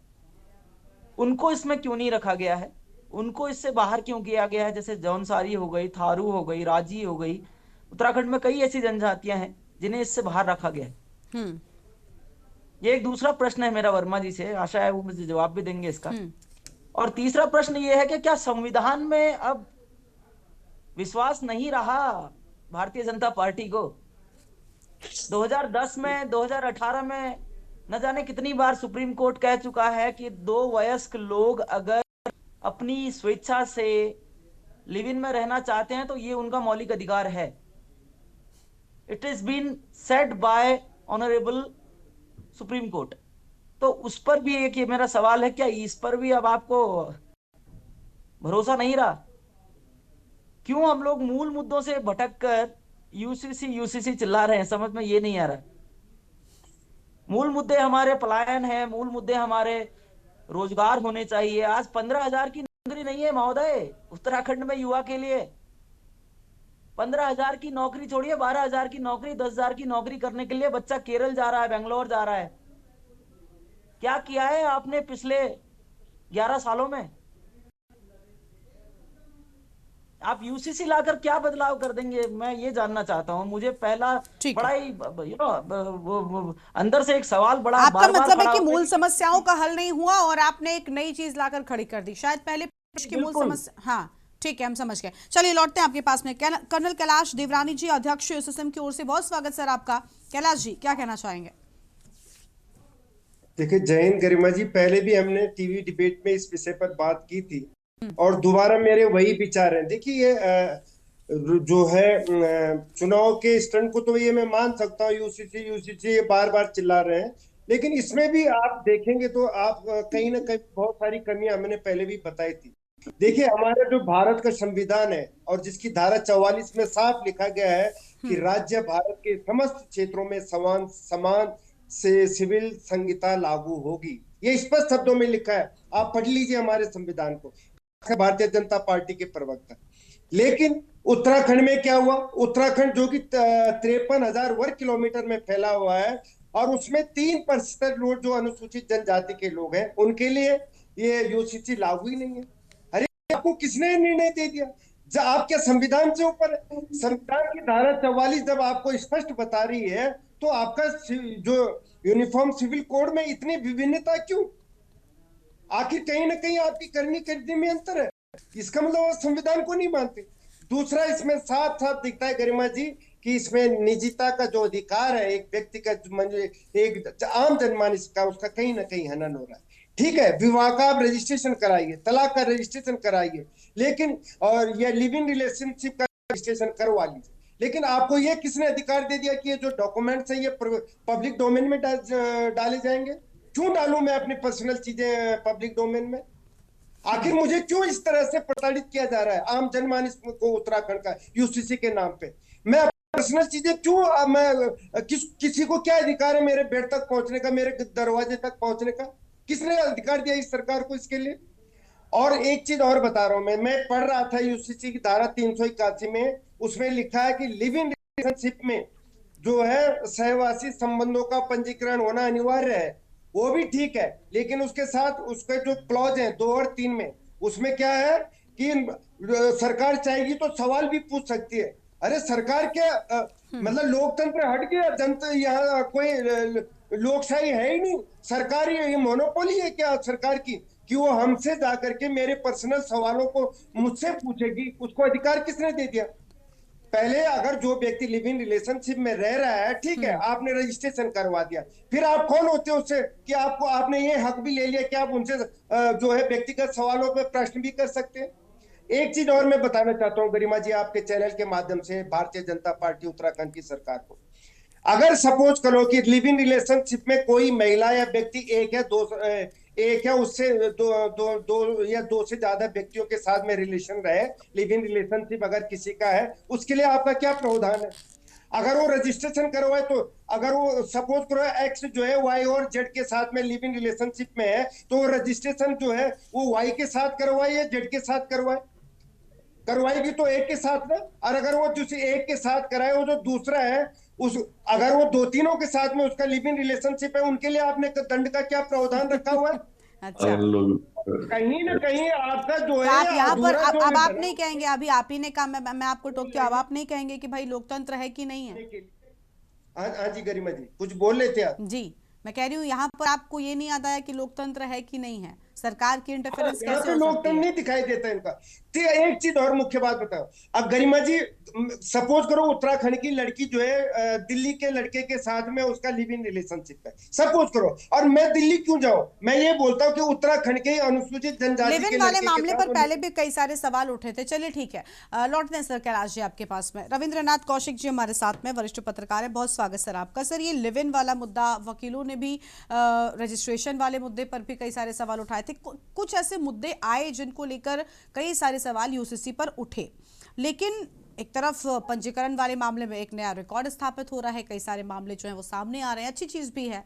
उनको इसमें क्यों नहीं रखा गया है? उनको इससे बाहर क्यों किया गया है? जैसे जौनसारी हो गई, थारू हो गई, राजी हो गई। उत्तराखंड में कई ऐसी जनजातियां हैं जिन्हें इससे बाहर रखा गया है। ये एक दूसरा प्रश्न है मेरा वर्मा जी से, आशा है वो मुझे जवाब भी देंगे इसका। और तीसरा प्रश्न ये है कि क्या संविधान में अब विश्वास नहीं रहा भारतीय जनता पार्टी को? 2010 में, 2018 में न जाने कितनी बार सुप्रीम कोर्ट कह चुका है कि 2 वयस्क लोग अगर अपनी स्वेच्छा से लिव इन में रहना चाहते हैं तो ये उनका मौलिक अधिकार है। It is been said by honourable Supreme Court. तो उस पर भी एक ये मेरा सवाल है, क्या इस पर भी अब आपको भरोसा नहीं रहा? क्यों हम लोग मूल मुद्दों से भटक कर यूसीसी चिल्ला रहे हैं? समझ में ये नहीं आ रहा। मूल मुद्दे हमारे पलायन है, मूल मुद्दे हमारे रोजगार होने चाहिए। आज 15,000 की नौकरी नहीं है महोदय उत्तराखंड में युवा के लिए। 15,000 की नौकरी छोड़िए, 12,000 की नौकरी, 10,000 की नौकरी करने के लिए बच्चा केरल जा रहा है, बेंगलोर जा रहा है। क्या किया है आपने पिछले 11 सालों में? आप यूसीसी लाकर क्या बदलाव कर देंगे, मैं ये जानना चाहता हूं। मुझे पहला बड़ा ही अंदर से एक सवाल बड़ा आपका मतलब है कि मूल समस्याओं का हल नहीं हुआ और आपने एक नई चीज लाकर खड़ी कर दी, शायद पहले की मूल समस्या। हाँ ठीक है, हम समझ गए। चलिए लौटते हैं आपके पास में। कर्नल कैलाश देवरानी जी, अध्यक्ष यूसीसीएम की ओर से बहुत स्वागत सर आपका। कैलाश जी क्या कहना चाहेंगे? देखिए जय हिंद गरिमा जी, पहले भी हमने टीवी डिबेट में इस विषय पर बात की थी और दोबारा मेरे वही विचार हैं। देखिए ये जो है चुनाव के स्टंट को तो ये मैं मान सकता हूँ, यूसीसी बार बार चिल्ला रहे हैं, लेकिन इसमें भी आप देखेंगे तो आप कहीं ना कहीं बहुत सारी कमियां हमने पहले भी बताई थी। देखिए हमारा जो भारत का संविधान है और जिसकी धारा 44 में साफ लिखा गया है कि राज्य भारत के समस्त क्षेत्रों में समान से सिविल संहिता लागू होगी, ये स्पष्ट शब्दों में लिखा है। आप पढ़ लीजिए हमारे संविधान को, भारतीय जनता पार्टी के प्रवक्ता। लेकिन उत्तराखंड में क्या हुआ? उत्तराखंड जो कि 53,000 वर्ग किलोमीटर में फैला हुआ है और उसमें 3% लोग जो अनुसूचित जनजाति के लोग हैं उनके लिए ये यूसीसी लागू ही नहीं है। अरे आपको किसने निर्णय दे दिया? जब आपके संविधान से ऊपर, संविधान की धारा 44 जब आपको स्पष्ट बता रही है तो आपका जो यूनिफॉर्म सिविल कोड में इतनी विभिन्नता क्यों? आखिर कहीं ना कहीं आपकी करनी करनी में अंतर है। इसका मतलब संविधान को नहीं मानते। दूसरा, इसमें साफ साफ दिखता है गरिमा जी कि इसमें निजता का जो अधिकार है एक व्यक्ति का, एक आम जनमानस का, उसका कहीं ना कहीं हनन हो रहा है। ठीक है, विवाह का आप रजिस्ट्रेशन कराइए, तलाक का रजिस्ट्रेशन कराइए, लेकिन और ये लिव इन रिलेशनशिप का रजिस्ट्रेशन करवा लीजिए, लेकिन आपको ये किसने अधिकार दे दिया कि ये जो डॉक्यूमेंट्स है ये पब्लिक डोमेन में डाले जाएंगे? क्यों डालूं मैं अपनी पर्सनल चीजें पब्लिक डोमेन में? आखिर मुझे क्यों इस तरह से प्रताड़ित किया जा रहा है आम जनमानस को उत्तराखंड का यूसीसी के नाम पे? मैं पर्सनल चीजें क्यों मैं किसी को क्या अधिकार है मेरे बेड तक पहुंचने का, मेरे दरवाजे तक पहुंचने का? किसने अधिकार दिया इस सरकार को इसके लिए? और एक चीज और बता रहा हूं, मैं पढ़ रहा था यूसीसी की धारा 381 में, उसमें लिखा है कि लिव इन रिलेशनशिप में जो है सहवासी संबंधों का पंजीकरण होना अनिवार्य है। वो भी ठीक है, लेकिन उसके साथ उसके जो क्लॉज हैं 2 और 3 में, उसमें क्या है कि सरकार चाहेगी तो सवाल भी पूछ सकती है। अरे सरकार क्या मतलब लोकतंत्र हट गया? जनता यहाँ कोई लोकशाही है ही नहीं। सरकार ये मोनोपोली है क्या सरकार की कि वो हमसे जाकर के मेरे पर्सनल सवालों को मुझसे पूछेगी? उसको अधिकार किसने दे दिया? पहले अगर जो व्यक्ति लिव इन रिलेशनशिप में रह रहा है, ठीक है, आपने रजिस्ट्रेशन करवा दिया, फिर आप कौन होते हो उससे कि आपने ये हक भी ले लिया कि आप उनसे जो है व्यक्तिगत सवालों पे प्रश्न भी कर सकते हैं। एक चीज और मैं बताना चाहता हूं गरिमा जी, आपके चैनल के माध्यम से भारतीय जनता पार्टी उत्तराखंड की सरकार को, अगर सपोज करो कि लिव इन रिलेशनशिप में कोई महिला या व्यक्ति एक है उससे दो या दो से ज्यादा व्यक्तियों के साथ में रिलेशन रहे, लिव इन रिलेशनशिप अगर किसी का है, उसके लिए आपका क्या प्रावधान है? अगर वो रजिस्ट्रेशन करवाए तो अगर वो सपोज करो एक्स जो है वाई और जेड के साथ में लिव इन रिलेशनशिप में है, तो वो रजिस्ट्रेशन जो है वो वाई के साथ करवाए या जेड के साथ करवाए? करवाएगी तो एक के साथ ना। और अगर वो जिस एक के साथ कराए, वो जो दूसरा है उस अगर वो 2-3 के साथ में उसका लिव इन रिलेशनशिप है, उनके लिए आपने दंड का क्या प्रावधान रखा हुआ है? अच्छा, कहीं ना कहीं आपका जो है आप यहाँ पर अब आप नहीं कहेंगे, अभी आप ही ने कहा, मैं आपको टोकती हूँ, अब आप नहीं कहेंगे कि भाई लोकतंत्र है कि नहीं है? हाँ जी गरिमा जी, कुछ बोल लेते हैं आप? जी, मैं कह रही हूँ यहाँ पर आपको ये नहीं आता है कि लोकतंत्र है कि नहीं है? सरकार की इंटरफेरेंस कैसे हो सकती है? लोकतंत्र नहीं दिखाई देता इनका। तो एक चीज और मुख्य बात बताओ, अब गरिमा जी सपोज करो उत्तराखंड की लड़की जो है दिल्ली के लड़के के साथ में उसका लिव इन रिलेशनशिप है, सपोज करो, और मैं दिल्ली क्यों जाऊं? मैं ये बोलता हूं कि उत्तराखंड के अनुसूचित जनजाति लिव इन वाले मामले पर पहले भी कई सारे सवाल उठे थे। चलिए ठीक है, लौटते हैं सर कैलाश जी आपके पास में। रविंद्रनाथ कौशिक जी हमारे साथ में, वरिष्ठ पत्रकार है, बहुत स्वागत सर आपका। सर, ये लिव इन वाला मुद्दा, वकीलों ने भी रजिस्ट्रेशन वाले मुद्दे पर भी कई सारे सवाल उठाए थे, कुछ ऐसे मुद्दे आए जिनको लेकर कई सारे सवाल यूसीसी पर उठे, लेकिन एक तरफ पंजीकरण वाले मामले में एक नया रिकॉर्ड स्थापित हो रहा है, कई सारे मामले जो हैं वो सामने आ रहे हैं, अच्छी चीज भी है।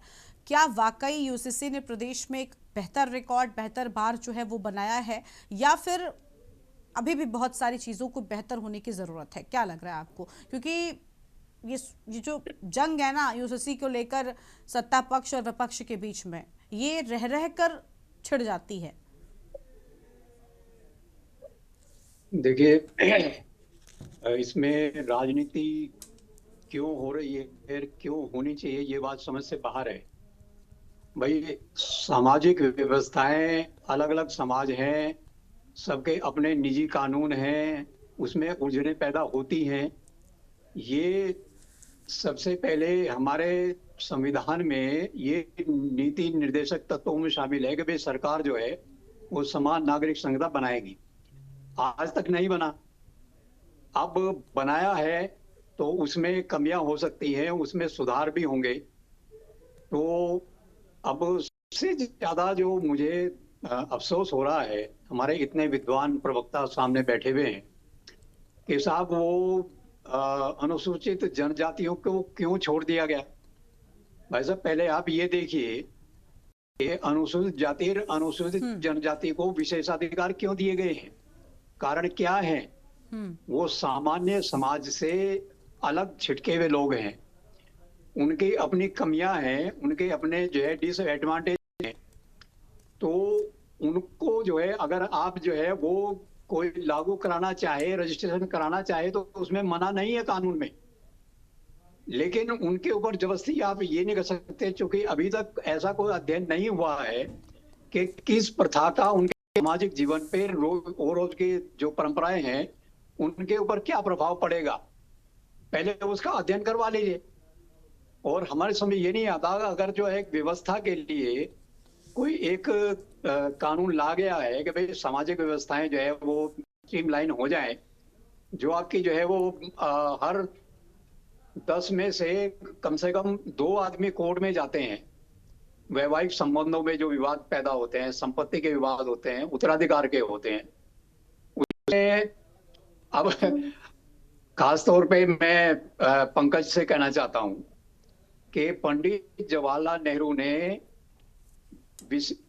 क्या वाकई यूसीसी ने प्रदेश में एक बेहतर रिकॉर्ड, बेहतर बार जो है वो बनाया है, या फिर अभी भी बहुत सारी चीजों को बेहतर होने की जरूरत है? क्या लग रहा है आपको? क्योंकि ये जो जंग है ना यूसीसी को लेकर सत्ता पक्ष और विपक्ष के बीच में, ये रह रह कर छिड़ जाती है। देखिए, इसमें राजनीति क्यों हो रही है, क्यों होनी चाहिए, ये बात समझ से बाहर है। भाई, सामाजिक व्यवस्थाएं अलग अलग समाज हैं, सबके अपने निजी कानून हैं, उसमें उलझनें पैदा होती हैं। ये सबसे पहले हमारे संविधान में ये नीति निर्देशक तत्वों में शामिल है कि भाई सरकार जो है वो समान नागरिक संहिता बनाएगी। आज तक नहीं बना, अब बनाया है तो उसमें कमियां हो सकती हैं, उसमें सुधार भी होंगे। तो अब सबसे ज्यादा जो मुझे अफसोस हो रहा है, हमारे इतने विद्वान प्रवक्ता सामने बैठे हुए हैं कि साहब वो अनुसूचित जनजातियों को क्यों छोड़ दिया गया? भाई साहब, पहले आप ये देखिए कि अनुसूचित जाति और अनुसूचित जनजाति को विशेषाधिकार क्यों दिए गए हैं? कारण क्या है? वो सामान्य समाज से अलग छिटके हुए लोग हैं, उनकी अपनी कमियां हैं, उनके अपने जो है डिसएडवांटेज हैं। तो उनको जो है अगर आप जो है वो कोई लागू कराना चाहे, रजिस्ट्रेशन कराना चाहे, तो उसमें मना नहीं है कानून में, लेकिन उनके ऊपर जबरदस्ती आप ये नहीं कर सकते, क्योंकि अभी तक ऐसा कोई अध्ययन नहीं हुआ है कि किस प्रथा का उनके सामाजिक जीवन पे रोज की जो परंपराएं हैं उनके ऊपर क्या प्रभाव पड़ेगा। पहले उसका अध्ययन करवा लीजिए। और हमारे समझ ये नहीं आता, अगर जो है व्यवस्था के लिए कोई एक कानून ला गया है कि भाई सामाजिक व्यवस्थाएं जो है वो स्ट्रीमलाइन हो जाए, जो आपकी जो है वो हर 10 में से कम 2 आदमी कोर्ट में जाते हैं, वैवाहिक संबंधों में जो विवाद पैदा होते हैं, संपत्ति के विवाद होते हैं, उत्तराधिकार के होते हैं, उसमें अब खास तौर पे मैं पंकज से कहना चाहता हूं कि पंडित जवाहरलाल नेहरू ने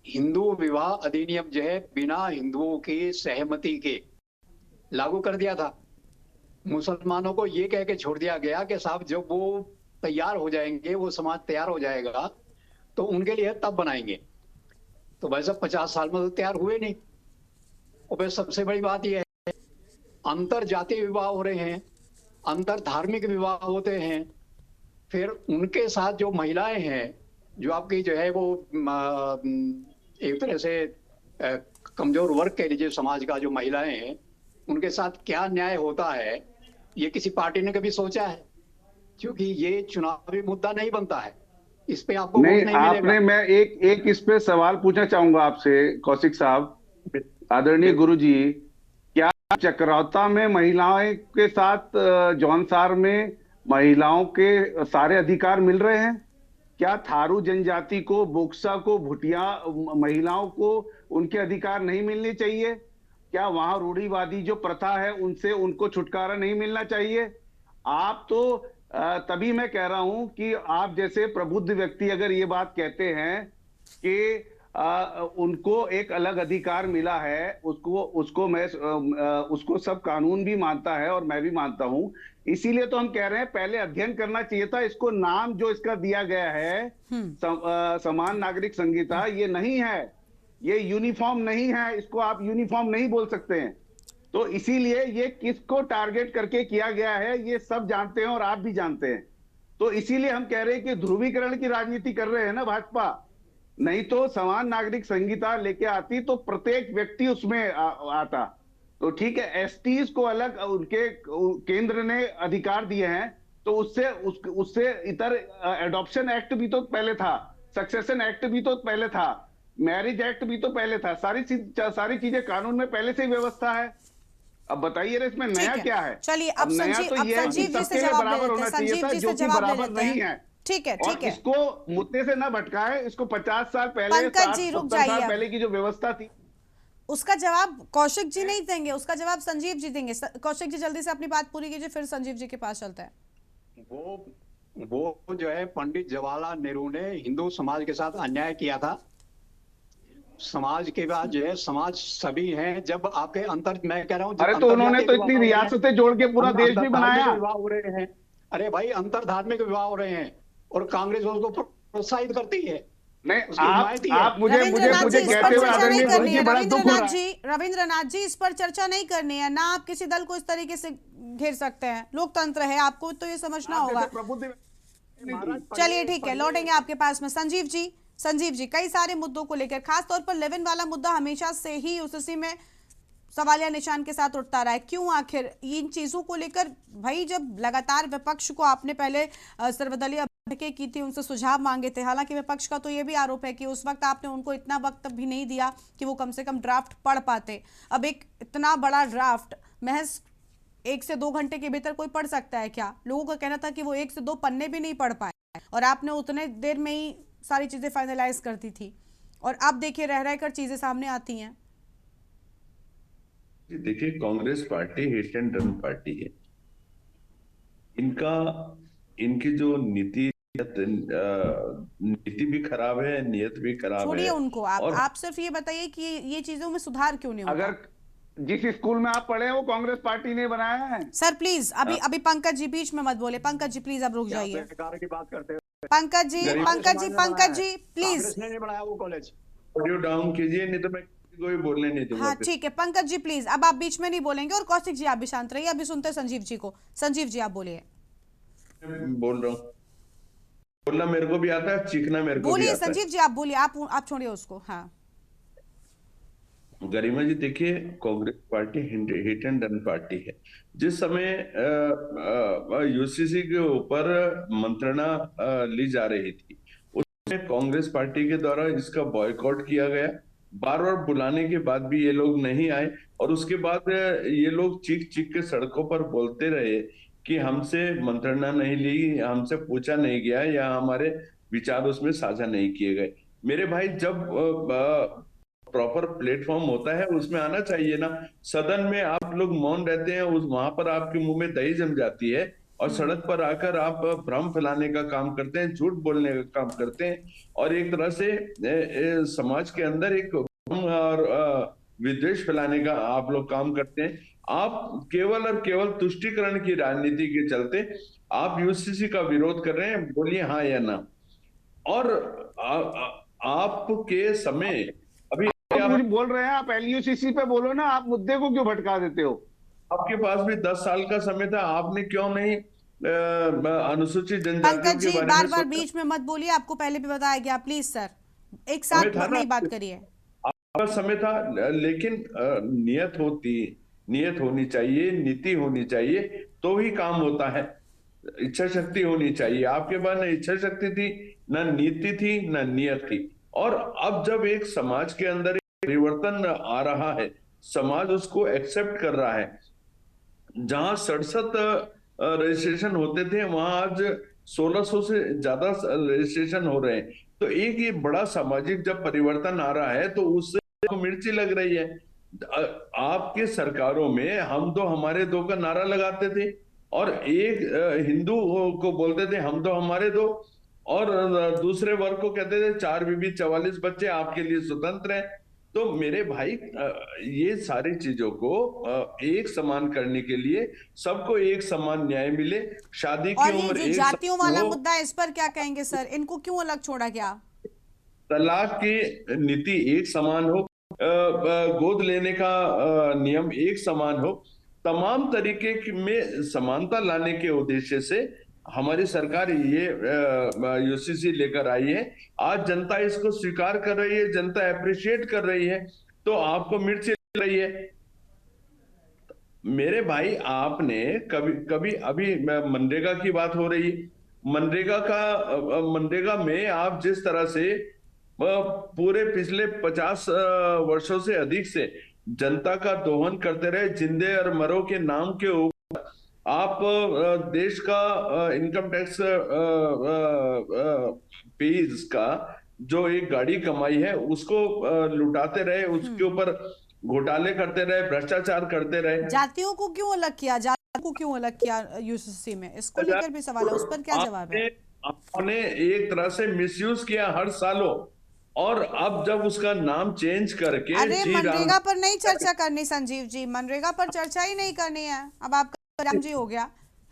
हिंदू विवाह अधिनियम जो है बिना हिंदुओं की सहमति के लागू कर दिया था। मुसलमानों को ये कह के छोड़ दिया गया कि साहब जब वो तैयार हो जाएंगे, वो समाज तैयार हो जाएगा तो उनके लिए तब बनाएंगे। तो वैसे 50 साल में तो तैयार हुए नहीं। और फिर सबसे बड़ी बात यह है, अंतर जातीय विवाह हो रहे हैं, अंतर धार्मिक विवाह होते हैं, फिर उनके साथ जो महिलाएं हैं, जो आपकी जो है वो एक तरह से कमजोर वर्ग के लिए समाज का जो महिलाएं हैं, उनके साथ क्या न्याय होता है, ये किसी पार्टी ने कभी सोचा है? क्योंकि ये चुनावी मुद्दा नहीं बनता है, इस पे आपको नहीं, वोट नहीं मिलेगा। आपने, मैं एक इस पे सवाल पूछना चाहूंगा आपसे कौशिक साहब, आदरणीय गुरुजी, क्या चक्रावता में महिलाओं के साथ जौनसार में महिलाओं के सारे अधिकार मिल रहे हैं? क्या थारू जनजाति को, बोक्सा को, भुटिया महिलाओं को उनके अधिकार नहीं मिलने चाहिए? क्या वहां रूढ़िवादी जो प्रथा है उनसे उनको छुटकारा नहीं मिलना चाहिए? आप तो तभी मैं कह रहा हूं कि आप जैसे प्रबुद्ध व्यक्ति अगर ये बात कहते हैं कि उनको एक अलग अधिकार मिला है, उसको सब कानून भी मानता है और मैं भी मानता हूं, इसीलिए तो हम कह रहे हैं पहले अध्ययन करना चाहिए था। इसको नाम जो इसका दिया गया है समान नागरिक संहिता, ये नहीं है, ये यूनिफॉर्म नहीं है, इसको आप यूनिफॉर्म नहीं बोल सकते हैं। तो इसीलिए ये किसको टारगेट करके किया गया है ये सब जानते हैं और आप भी जानते हैं। तो इसीलिए हम कह रहे हैं कि ध्रुवीकरण की राजनीति कर रहे हैं ना भाजपा। नहीं तो समान नागरिक संहिता लेके आती तो प्रत्येक व्यक्ति उसमें आता। तो ठीक है, एसटीज को अलग उनके केंद्र ने अधिकार दिए हैं, तो उससे इतर एडॉप्शन एक्ट भी तो पहले था, सक्सेशन एक्ट भी तो पहले था, मैरिज एक्ट भी तो पहले था, सारी चीजें कानून में पहले से ही व्यवस्था है। अब बताइए इसमें नया क्या है? चलिए अब संजीव जी से जवाब बराबर होना चाहिए था, जो कि बराबर नहीं है। ठीक है, ठीक है। इसको मुद्दे से ना भटकाए, इसको 50 साल पहले, पंकज जी रुक जाइए, 70 साल पहले की जो व्यवस्था थी उसका जवाब कौशिक जी नहीं देंगे, उसका जवाब संजीव जी देंगे। कौशिक जी जल्दी से अपनी बात पूरी कीजिए, फिर संजीव जी के पास चलते हैं। वो जो है पंडित जवाहरलाल नेहरू ने हिंदू समाज के साथ अन्याय किया था। समाज के बाद जो है, समाज सभी हैं, जब आपके अंतर, मैं कह रहा हूँ, अरे तो उन्होंने तो इतनी रियासतें जोड़ के पूरा देश भी बनाया। विवाह हो रहे हैं, अरे भाई अंतर धार्मिक विवाह हो रहे हैं और कांग्रेस उसको प्रोत्साहित करती है। नहीं, आप मुझे कहते हुए रविंद्रनाथ जी इस पर चर्चा नहीं करनी है ना, आप किसी दल को इस तरीके से घेर सकते हैं, लोकतंत्र है, आपको तो ये समझना होगा। चलिए ठीक है, लौटेंगे आपके पास में। संजीव जी कई सारे मुद्दों को लेकर, खासतौर पर लेविन वाला मुद्दा हमेशा से ही उसी में सवालिया निशान के साथ उठता रहा है, क्यों आखिर इन चीजों को लेकर? भाई जब लगातार विपक्ष को आपने पहले सर्वदलीय बैठकें की थी, उनसे सुझाव मांगे थे, हालांकि विपक्ष का तो ये भी आरोप है कि उस वक्त आपने उनको इतना वक्त भी नहीं दिया कि वो कम से कम ड्राफ्ट पढ़ पाते। अब एक इतना बड़ा ड्राफ्ट महज 1 से 2 घंटे के भीतर कोई पढ़ सकता है क्या? लोगों का कहना था कि वो 1 से 2 पन्ने भी नहीं पढ़ पाए और आपने उतने देर में ही सारी चीजें फाइनलाइज करती थी, और अब देखिए रह कर चीजें सामने आती हैं। देखिए, Congress party hit and run party है। इनकी जो नीति भी खराब है, नियत भी खराब है। छोड़िए उनको, आप सिर्फ ये बताइए कि ये चीजों में सुधार क्यों नहीं होगा? अगर जिस स्कूल में आप पढ़े हैं वो कांग्रेस पार्टी ने बनाया है। सर प्लीज अभी पंकज जी बीच में मत बोले। पंकज जी प्लीज अब रुक जाइए। की बात करते हैं पंकज जी प्लीज नहीं बनाया वो कॉलेज, ऑडियो डाउन कीजिए, नहीं तो मैं कोई बोलने नहीं दूंगा। हाँ ठीक है पंकज जी प्लीज, अब आप बीच में नहीं बोलेंगे, और कौशिक जी आप भी शांत रहिए, अभी सुनते हैं संजीव जी को। संजीव जी आप बोलिए। बोल रहा हूँ, बोलना मेरे को भी आता है, चीखना मेरे को भी आता है। संजीव जी आप बोलिए, आप छोड़िए उसको। हाँ गरिमा जी, देखिए Congress party hit and run party है। जिस समय यूसीसी के ऊपर मंत्रणा ली जा रही थी, उसमें कांग्रेस पार्टी के द्वारा इसका बॉयकॉट किया गया। बार बार बुलाने के बाद भी ये लोग नहीं आए, और उसके बाद ये लोग चीख चीख के सड़कों पर बोलते रहे कि हमसे मंत्रणा नहीं ली, हमसे पूछा नहीं गया, या हमारे विचार उसमें साझा नहीं किए गए। मेरे भाई, जब प्रॉपर प्लेटफॉर्म होता है उसमें आना चाहिए ना। सदन में आप लोग मौन रहते हैं, उस वहां पर आपके मुंह में दही जम जाती है और सड़क पर आकर आप भ्रम फैलाने का काम करते हैं, झूठ बोलने का काम करते हैं और एक तरह से समाज के अंदर एक भ्रम और विद्वेष फैलाने का आप लोग काम करते हैं। आप केवल और केवल तुष्टीकरण की राजनीति के चलते आप यूसीसी का विरोध कर रहे हैं, बोलिए हाँ या ना। और आपके समय अभी आप कुछ बोल रहे हैं, आप एलयूसीसी पे बोलो ना, आप मुद्दे को क्यों भटका देते हो? आपके पास भी 10 साल का समय था, आपने क्यों नहीं अनुसूचित जनजातियों पंकज के जी बारे बार में बार सोचा? बीच में मत बोलिए, आपको पहले भी बताया गया, प्लीज सर एक साथ नहीं बात करिए। आपका समय था, लेकिन नियत होनी चाहिए, नीति होनी चाहिए, तो ही काम होता है। इच्छा शक्ति होनी चाहिए। आपके पास न इच्छा शक्ति थी, न नीति थी, न नियत थी। और अब जब एक समाज के अंदर एक परिवर्तन आ रहा है, समाज उसको एक्सेप्ट कर रहा है। जहां 67 रजिस्ट्रेशन होते थे, वहां आज 1600 से ज्यादा रजिस्ट्रेशन हो रहे हैं। तो एक ये बड़ा सामाजिक जब परिवर्तन आ रहा है तो उससे तो मिर्ची लग रही है। आपके सरकारों में हम दो हमारे दो का नारा लगाते थे और एक हिंदू को बोलते थे हम दो हमारे दो, और दूसरे वर्ग को कहते थे 4 बीबी 44 बच्चे आपके लिए स्वतंत्र हैं। तो मेरे भाई ये सारी चीजों को एक समान करने के लिए सबको एक समान न्याय मिले, शादी की और ये उम्र जो एक जातियों वाला हो, मुद्दा है, इस पर क्या कहेंगे सर? इनको क्यों अलग छोड़ा गया? तलाक की नीति एक समान हो, गोद लेने का नियम एक समान हो, तमाम तरीके में समानता लाने के उद्देश्य से हमारी सरकार ये यूसीसी लेकर आई है। आज जनता इसको स्वीकार कर रही है, जनता अप्रिशिएट कर रही है, तो आपको मिर्ची लग रही है। मेरे भाई आपने कभी कभी अभी मनरेगा की बात हो रही है, मनरेगा में आप जिस तरह से पूरे पिछले 50 वर्षों से अधिक से जनता का दोहन करते रहे, जिंदे और मरो के नाम के ऊपर आप देश का इनकम टैक्स पेज का जो एक गाड़ी कमाई है उसको लुटाते रहे, उसके ऊपर घोटाले करते रहे, भ्रष्टाचार करते रहे। जातियों को क्यों अलग किया, जातियों को क्यों अलग किया यूसीसी में? इसको लेकर भी सवाल है, उस पर क्या जवाब है? आपने एक तरह से मिसयूज किया हर सालों, और अब जब उसका नाम चेंज करके अरे मनरेगा पर नहीं चर्चा करनी संजीव जी, मनरेगा पर चर्चा ही नहीं करनी है। अब आपका राम जी हो गया।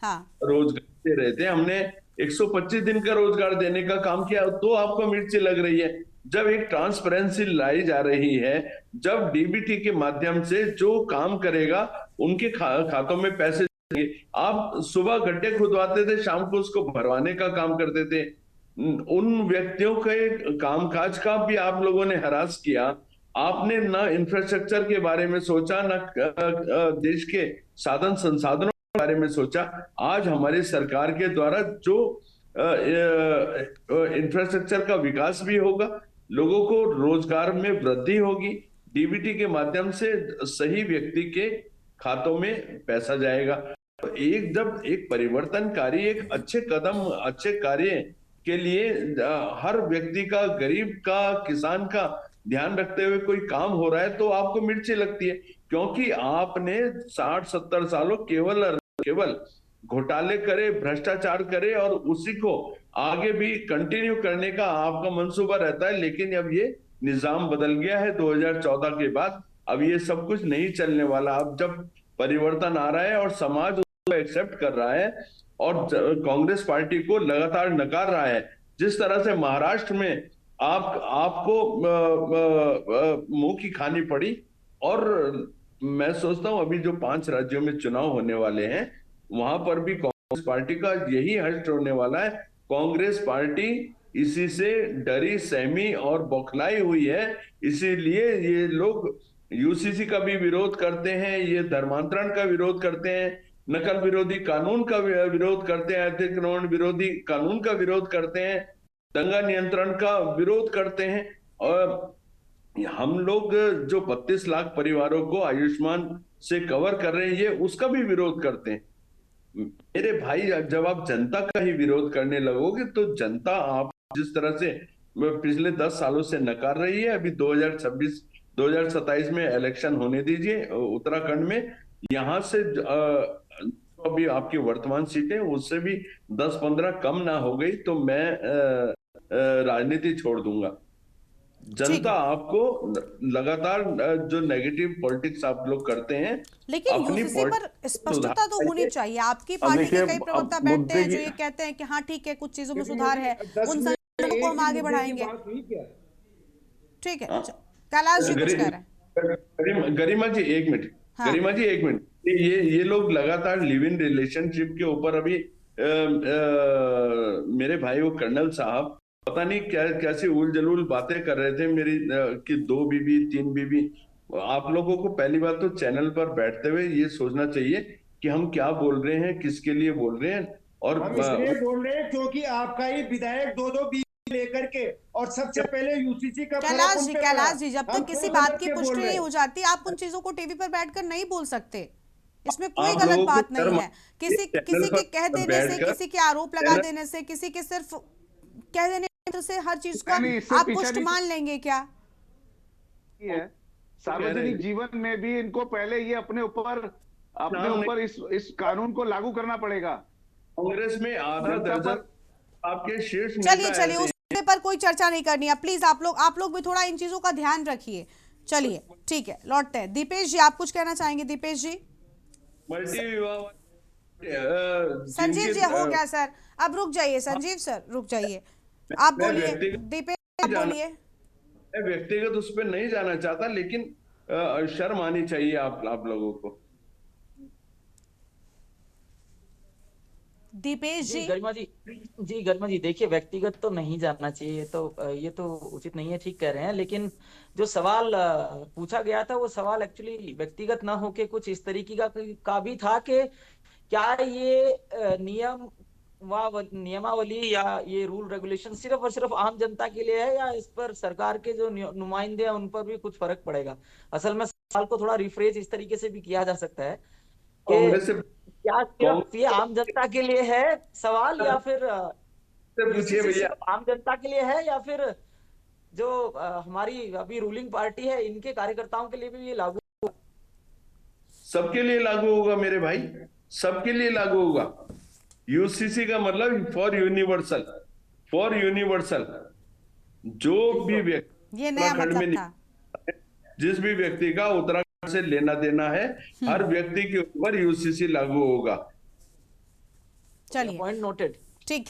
हाँ, रोजगार दे रहे थे, हमने 125 दिन का रोजगार देने का काम किया, तो आपको मिर्ची लग रही है। जब एक ट्रांसपेरेंसी लाई जा रही है, जब डीबीटी के माध्यम से जो काम करेगा उनके खातों में पैसे देंगे। आप सुबह गड्ढे खुदवाते थे, शाम को उसको भरवाने का काम करते थे। उन व्यक्तियों के कामकाज का भी आप लोगों ने हरास किया। आपने ना इंफ्रास्ट्रक्चर के बारे में सोचा, ना देश के साधन संसाधनों के बारे में सोचा। आज हमारी सरकार के द्वारा जो इंफ्रास्ट्रक्चर का विकास भी होगा, लोगों को रोजगार में वृद्धि होगी, डीबीटी के माध्यम से सही व्यक्ति के खातों में पैसा जाएगा। तो जब एक परिवर्तनकारी, एक अच्छे कदम, अच्छे कार्य के लिए हर व्यक्ति का, गरीब का, किसान का ध्यान रखते हुए कोई काम हो रहा है, तो आपको मिर्ची लगती है। क्योंकि आपने 60-70 सालों केवल घोटाले करे, भ्रष्टाचार करे, और उसी को आगे भी कंटिन्यू करने का आपका मंसूबा रहता है। लेकिन अब ये निजाम बदल गया है 2014 के बाद। अब ये सब कुछ नहीं चलने वाला। अब जब परिवर्तन आ रहा है और समाज उसको एक्सेप्ट कर रहा है और कांग्रेस पार्टी को लगातार नकार रहा है, जिस तरह से महाराष्ट्र में आपको मुंह की खानी पड़ी, और मैं सोचता हूं अभी जो 5 राज्यों में चुनाव होने वाले हैं वहां पर भी कांग्रेस पार्टी का यही हश्र होने वाला है। कांग्रेस पार्टी इसी से डरी, सहमी और बौखलाई हुई है, इसीलिए ये लोग यूसीसी का भी विरोध करते हैं, ये धर्मांतरण का विरोध करते हैं, नकल विरोधी कानून का विरोध करते हैं, अतिक्रमण विरोधी कानून का विरोध करते हैं, दंगा नियंत्रण का विरोध करते हैं। और हम लोग जो 32 लाख परिवारों को आयुष्मान से कवर कर रहे हैं, ये उसका भी विरोध करते हैं। मेरे भाई, जब आप जनता का ही विरोध करने लगोगे तो जनता आप जिस तरह से पिछले 10 सालों से नकार रही है, अभी 2026 2027 में इलेक्शन होने दीजिए उत्तराखंड में। यहाँ से अभी आपकी वर्तमान सीटें उससे भी 10-15 कम ना हो गई तो मैं राजनीति छोड़ दूंगा। जनता आपको लगातार जो नेगेटिव पॉलिटिक्स आप लोग करते हैं, लेकिन यूसीसी पर स्पष्टता तो होनी चाहिए। आपकी पार्टी के कई प्रवक्ता बैठते हैं जो ये कहते हैं कि हाँ ठीक है, कुछ चीजों में सुधार है, उन संगठनों को हम आगे बढ़ाएंगे। ठीक है, कैलाश जी कुछ कह रहे हैं। गरिमा जी एक मिनट, गरिमा जी एक मिनट। ये लोग लगातार लिव इन रिलेशनशिप के ऊपर अभी मेरे भाई वो कर्नल साहब पता नहीं क्या कैसी उल जलूल बातें कर रहे थे मेरी कि 2 बीबी 3 बीबी। आप लोगों को पहली बात तो चैनल पर बैठते हुए ये सोचना चाहिए कि हम क्या बोल रहे हैं, किसके लिए बोल रहे हैं। और हम इसलिए बोल रहे हैं क्योंकि आपका ही विधायक 2-2 बीबी लेकर के, और सबसे पहले यूसीसी का कैलाश जी जब तक किसी बात की पुष्टि नहीं हो जाती आप उन चीजों को टीवी पर बैठकर नहीं बोल सकते। इसमें कोई गलत बात नहीं है। किसी के कह देने से, किसी के आरोप लगा देने से, किसी के सिर्फ कह देने से हर चीज को आप पुष्ट मान लेंगे क्या? सार्वजनिक जीवन में भी इनको पहले ये अपने ऊपर इस कानून को लागू करना पड़ेगा। कांग्रेस में आधा दर्जन आपके शीर्ष चलिए उस पर कोई चर्चा नहीं करनी है प्लीज। आप लोग भी थोड़ा इन चीजों का ध्यान रखिए। चलिए ठीक है, लौटते हैं। दीपेश जी आप कुछ कहना चाहेंगे? दीपेश जी। संजीव जी हो गया सर, अब रुक जाइए। संजीव सर रुक जाइए, आप बोलिए। दीपेश आप बोलिए। मैं व्यक्तिगत उस पर नहीं जाना चाहता, लेकिन शर्म आनी चाहिए आप लोगों को। दीपेश जी। गरिमा जी देखिए, व्यक्तिगत तो नहीं जाना चाहिए, तो ये तो उचित नहीं है, ठीक कह रहे हैं। लेकिन जो सवाल पूछा गया था वो सवाल एक्चुअली व्यक्तिगत ना होके कुछ इस तरीके का भी था कि क्या ये नियमावली या ये रूल रेगुलेशन सिर्फ और सिर्फ आम जनता के लिए है या इस पर सरकार के जो नुमाइंदे हैं उन पर भी कुछ फर्क पड़ेगा। असल में सवाल को थोड़ा रिफ्रेज इस तरीके से भी किया जा सकता है कि क्या सिर्फ ये आम जनता के लिए है सवाल, या फिर आम जनता के लिए है, या फिर जो हमारी अभी रूलिंग पार्टी है इनके कार्यकर्ताओं के लिए भी ये लागू होगा? सबके लिए लागू होगा मेरे भाई, सबके लिए लागू होगा। यूसीसी का मतलब फॉर यूनिवर्सल। जो भी व्यक्ति उत्तराखंड में जिस भी व्यक्ति का उत्तराखंड से लेना देना है, हर व्यक्ति के ऊपर यूसीसी लागू होगा। चलिए पॉइंट नोटेड। ठीक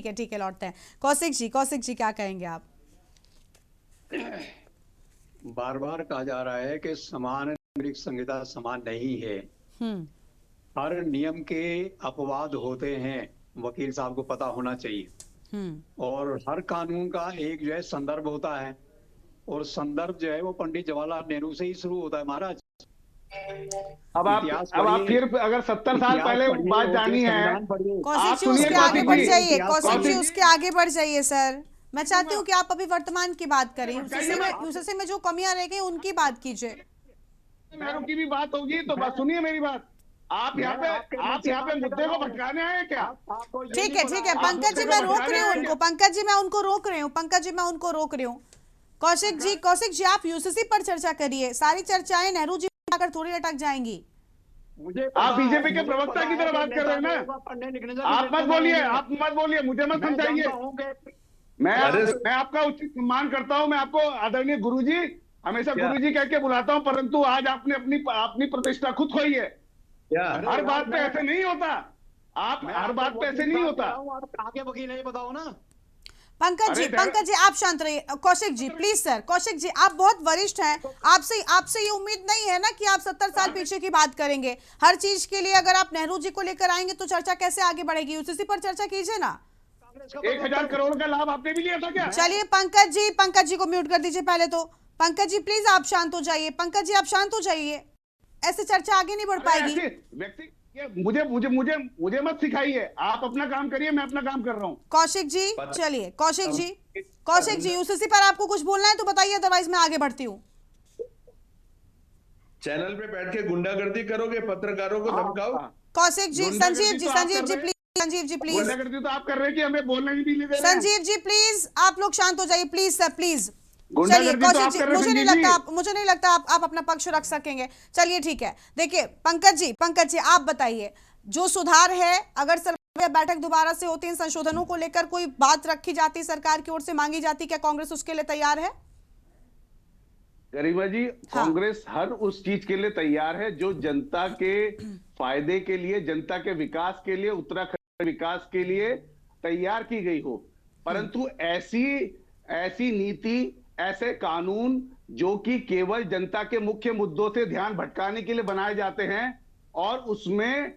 है, लौटते हैं। कौशिक जी क्या कहेंगे आप? बार बार कहा जा रहा है कि समान नागरिक संहिता समान नहीं है। हर नियम के अपवाद होते हैं, वकील साहब को पता होना चाहिए। और हर कानून का एक जो है संदर्भ होता है, और संदर्भ जो है वो पंडित जवाहरलाल नेहरू से ही शुरू होता है महाराज। अब आप फिर अगर 70 साल पहले बात जानी है, कौशिक जी उसके आगे बढ़ जाइए। कौशिक जी उसके आगे बढ़ जाइए सर। मैं चाहती हूँ कि आप अभी वर्तमान की बात करें, यूसीसी में जो कमियां रह गई उनकी बात कीजिए। नेहरू की भी बात होगी तो बस सुनिए मेरी बात। आप यहाँ पे मुद्दे को भटकाने आए क्या? ठीक है पंकज जी मैं रोक रही हूँ उनको। पंकज जी मैं उनको रोक रही हूँ। कौशिक जी आप यूसीसी पर चर्चा करिए। सारी चर्चाएं नेहरू जी आकर थोड़ी अटक जाएंगी। आप बीजेपी के प्रवक्ता की तरह बात कर रहे हैं ना। आप मत बोलिए, मुझे मत समझाइए। मैं आपका उचित सम्मान करता हूं। मैं आपको आदरणीय गुरुजी, हमेशा गुरुजी कह के बुलाता हूं, परंतु आज आपने अपनी प्रतिष्ठा खुद खोई है। हर बात पे ऐसे नहीं होता। हर बात पे ऐसे नहीं होता। आगे वकील नहीं बताओ ना। पंकज जी आप शांत रहिए। Kaushik ji please sir. कौशिक जी आप बहुत वरिष्ठ हैं, आपसे ये उम्मीद नहीं है ना कि आप 70 साल पीछे की बात करेंगे। हर चीज के लिए अगर आप नेहरू जी को लेकर आएंगे तो चर्चा कैसे आगे बढ़ेगी? यूसीसी पर चर्चा कीजिए ना। 1000 करोड़ का लाभ आपने भी लिया था क्या? चलिए पंकज जी को म्यूट कर दीजिए पहले तो। पंकज जी प्लीज आप शांत हो जाइए। पंकज जी आप शांत हो जाइए, ऐसे चर्चा आगे नहीं बढ़ पाएगी। मुझे मत सिखाइए। आप अपना काम करिए, मैं अपना काम कर रहा हूँ। कौशिक जी चलिए। कौशिक जी यूसीसी पर आपको कुछ बोलना है तो बताइए, अदरवाइज मैं आगे बढ़ती हूँ। चैनल पे बैठ के गुंडागर्दी करोगे, पत्रकारों को धमकाओ। कौशिक जी, संजीव जी प्लीज। गुंडागर्दी तो आप कर रहे हैं कि हमें बोलने भी नहीं दे रहे। संजीव जी प्लीज आप लोग शांत हो जाइए प्लीज सर, प्लीज। चलिए गुंडागर्दी तो कौशिक आप जी, कर रहे मुझे नहीं संजीव जी। लगता आप अपना पक्ष रख सकेंगे। चलिए ठीक है, देखिए पंकज जी आप बताइए, जो सुधार है, अगर सर्वदलीय बैठक दोबारा से होती, इन संशोधनों को लेकर कोई बात रखी जाती, सरकार की ओर से मांगी जाती, क्या कांग्रेस उसके लिए तैयार है? गरिमा जी, हाँ। कांग्रेस हर उस चीज के लिए तैयार है जो जनता के फायदे के लिए, जनता के विकास के लिए, उत्तराखंड के विकास के लिए तैयार की गई हो। परंतु ऐसी नीति, ऐसे कानून जो कि केवल जनता के मुख्य मुद्दों से ध्यान भटकाने के लिए बनाए जाते हैं और उसमें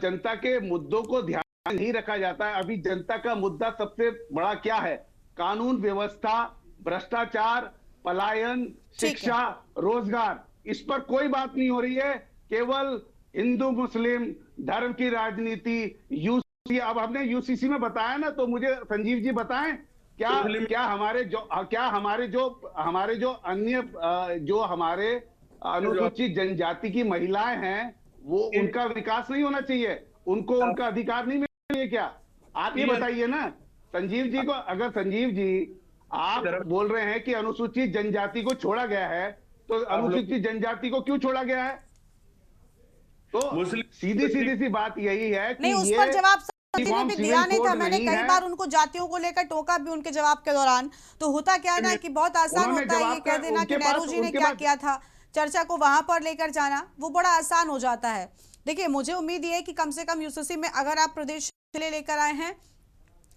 जनता के मुद्दों को ध्यान नहीं रखा जाता है। अभी जनता का मुद्दा सबसे बड़ा क्या है? कानून व्यवस्था, भ्रष्टाचार, पलायन, शिक्षा, रोजगार, इस पर कोई बात नहीं हो रही है। केवल हिंदू मुस्लिम धर्म की राजनीति, यूसीसी, अब हमने यूसीसी में बताया ना, तो मुझे संजीव जी बताएं, क्या हमारे जो अन्य जो हमारे अनुसूचित जनजाति की महिलाएं हैं, वो उनका विकास नहीं होना चाहिए? उनको उनका अधिकार नहीं मिलना चाहिए क्या? आप ये बताइए ना संजीव जी को। अगर संजीव जी आप बोल रहे हैं कि अनुसूचित जनजाति को छोड़ा गया है, तो अनुसूचित जनजाति को क्यों छोड़ा गया है? तो सीधी सी बात यही है कि नहीं, उस पर जवाब ने भी दिया नहीं था। मैंने कई बार उनको जातियों को लेकर टोका भी उनके जवाब के दौरान। तो होता क्या है ना कि बहुत आसान होता है ये कह देना कि नेहरू जी ने क्या किया था, चर्चा को वहां पर लेकर जाना, वो बड़ा आसान हो जाता है। देखिए, मुझे उम्मीद ये है कि कम से कम यूसीसी में अगर आप प्रदेश के लिए लेकर आए हैं,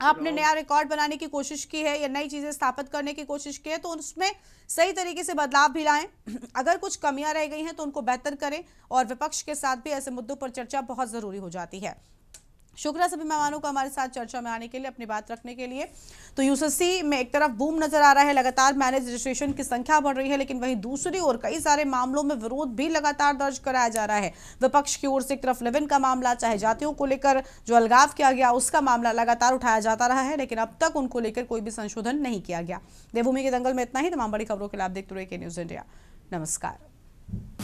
आपने नया रिकॉर्ड बनाने की कोशिश की है या नई चीजें स्थापित करने की कोशिश की है, तो उसमें सही तरीके से बदलाव भी लाएं। अगर कुछ कमियां रह गई हैं तो उनको बेहतर करें, और विपक्ष के साथ भी ऐसे मुद्दों पर चर्चा बहुत जरूरी हो जाती है। शुक्रिया सभी मेहमानों का हमारे साथ चर्चा में आने के लिए, अपनी बात रखने के लिए। तो यूसीसी में एक तरफ बूम नजर आ रहा है, लगातार मैरिज रजिस्ट्रेशन की संख्या बढ़ रही है, लेकिन वहीं दूसरी ओर कई सारे मामलों में विरोध भी लगातार दर्ज कराया जा रहा है। विपक्ष की ओर से एक तरफ लिव इन का मामला, चाहे जातियों को लेकर जो अलगाव किया गया उसका मामला लगातार उठाया जाता रहा है, लेकिन अब तक उनको लेकर कोई भी संशोधन नहीं किया गया। देवभूमि के दंगल में इतना ही। तमाम बड़ी खबरों के लिए आप देखते रहिए के न्यूज इंडिया। नमस्कार।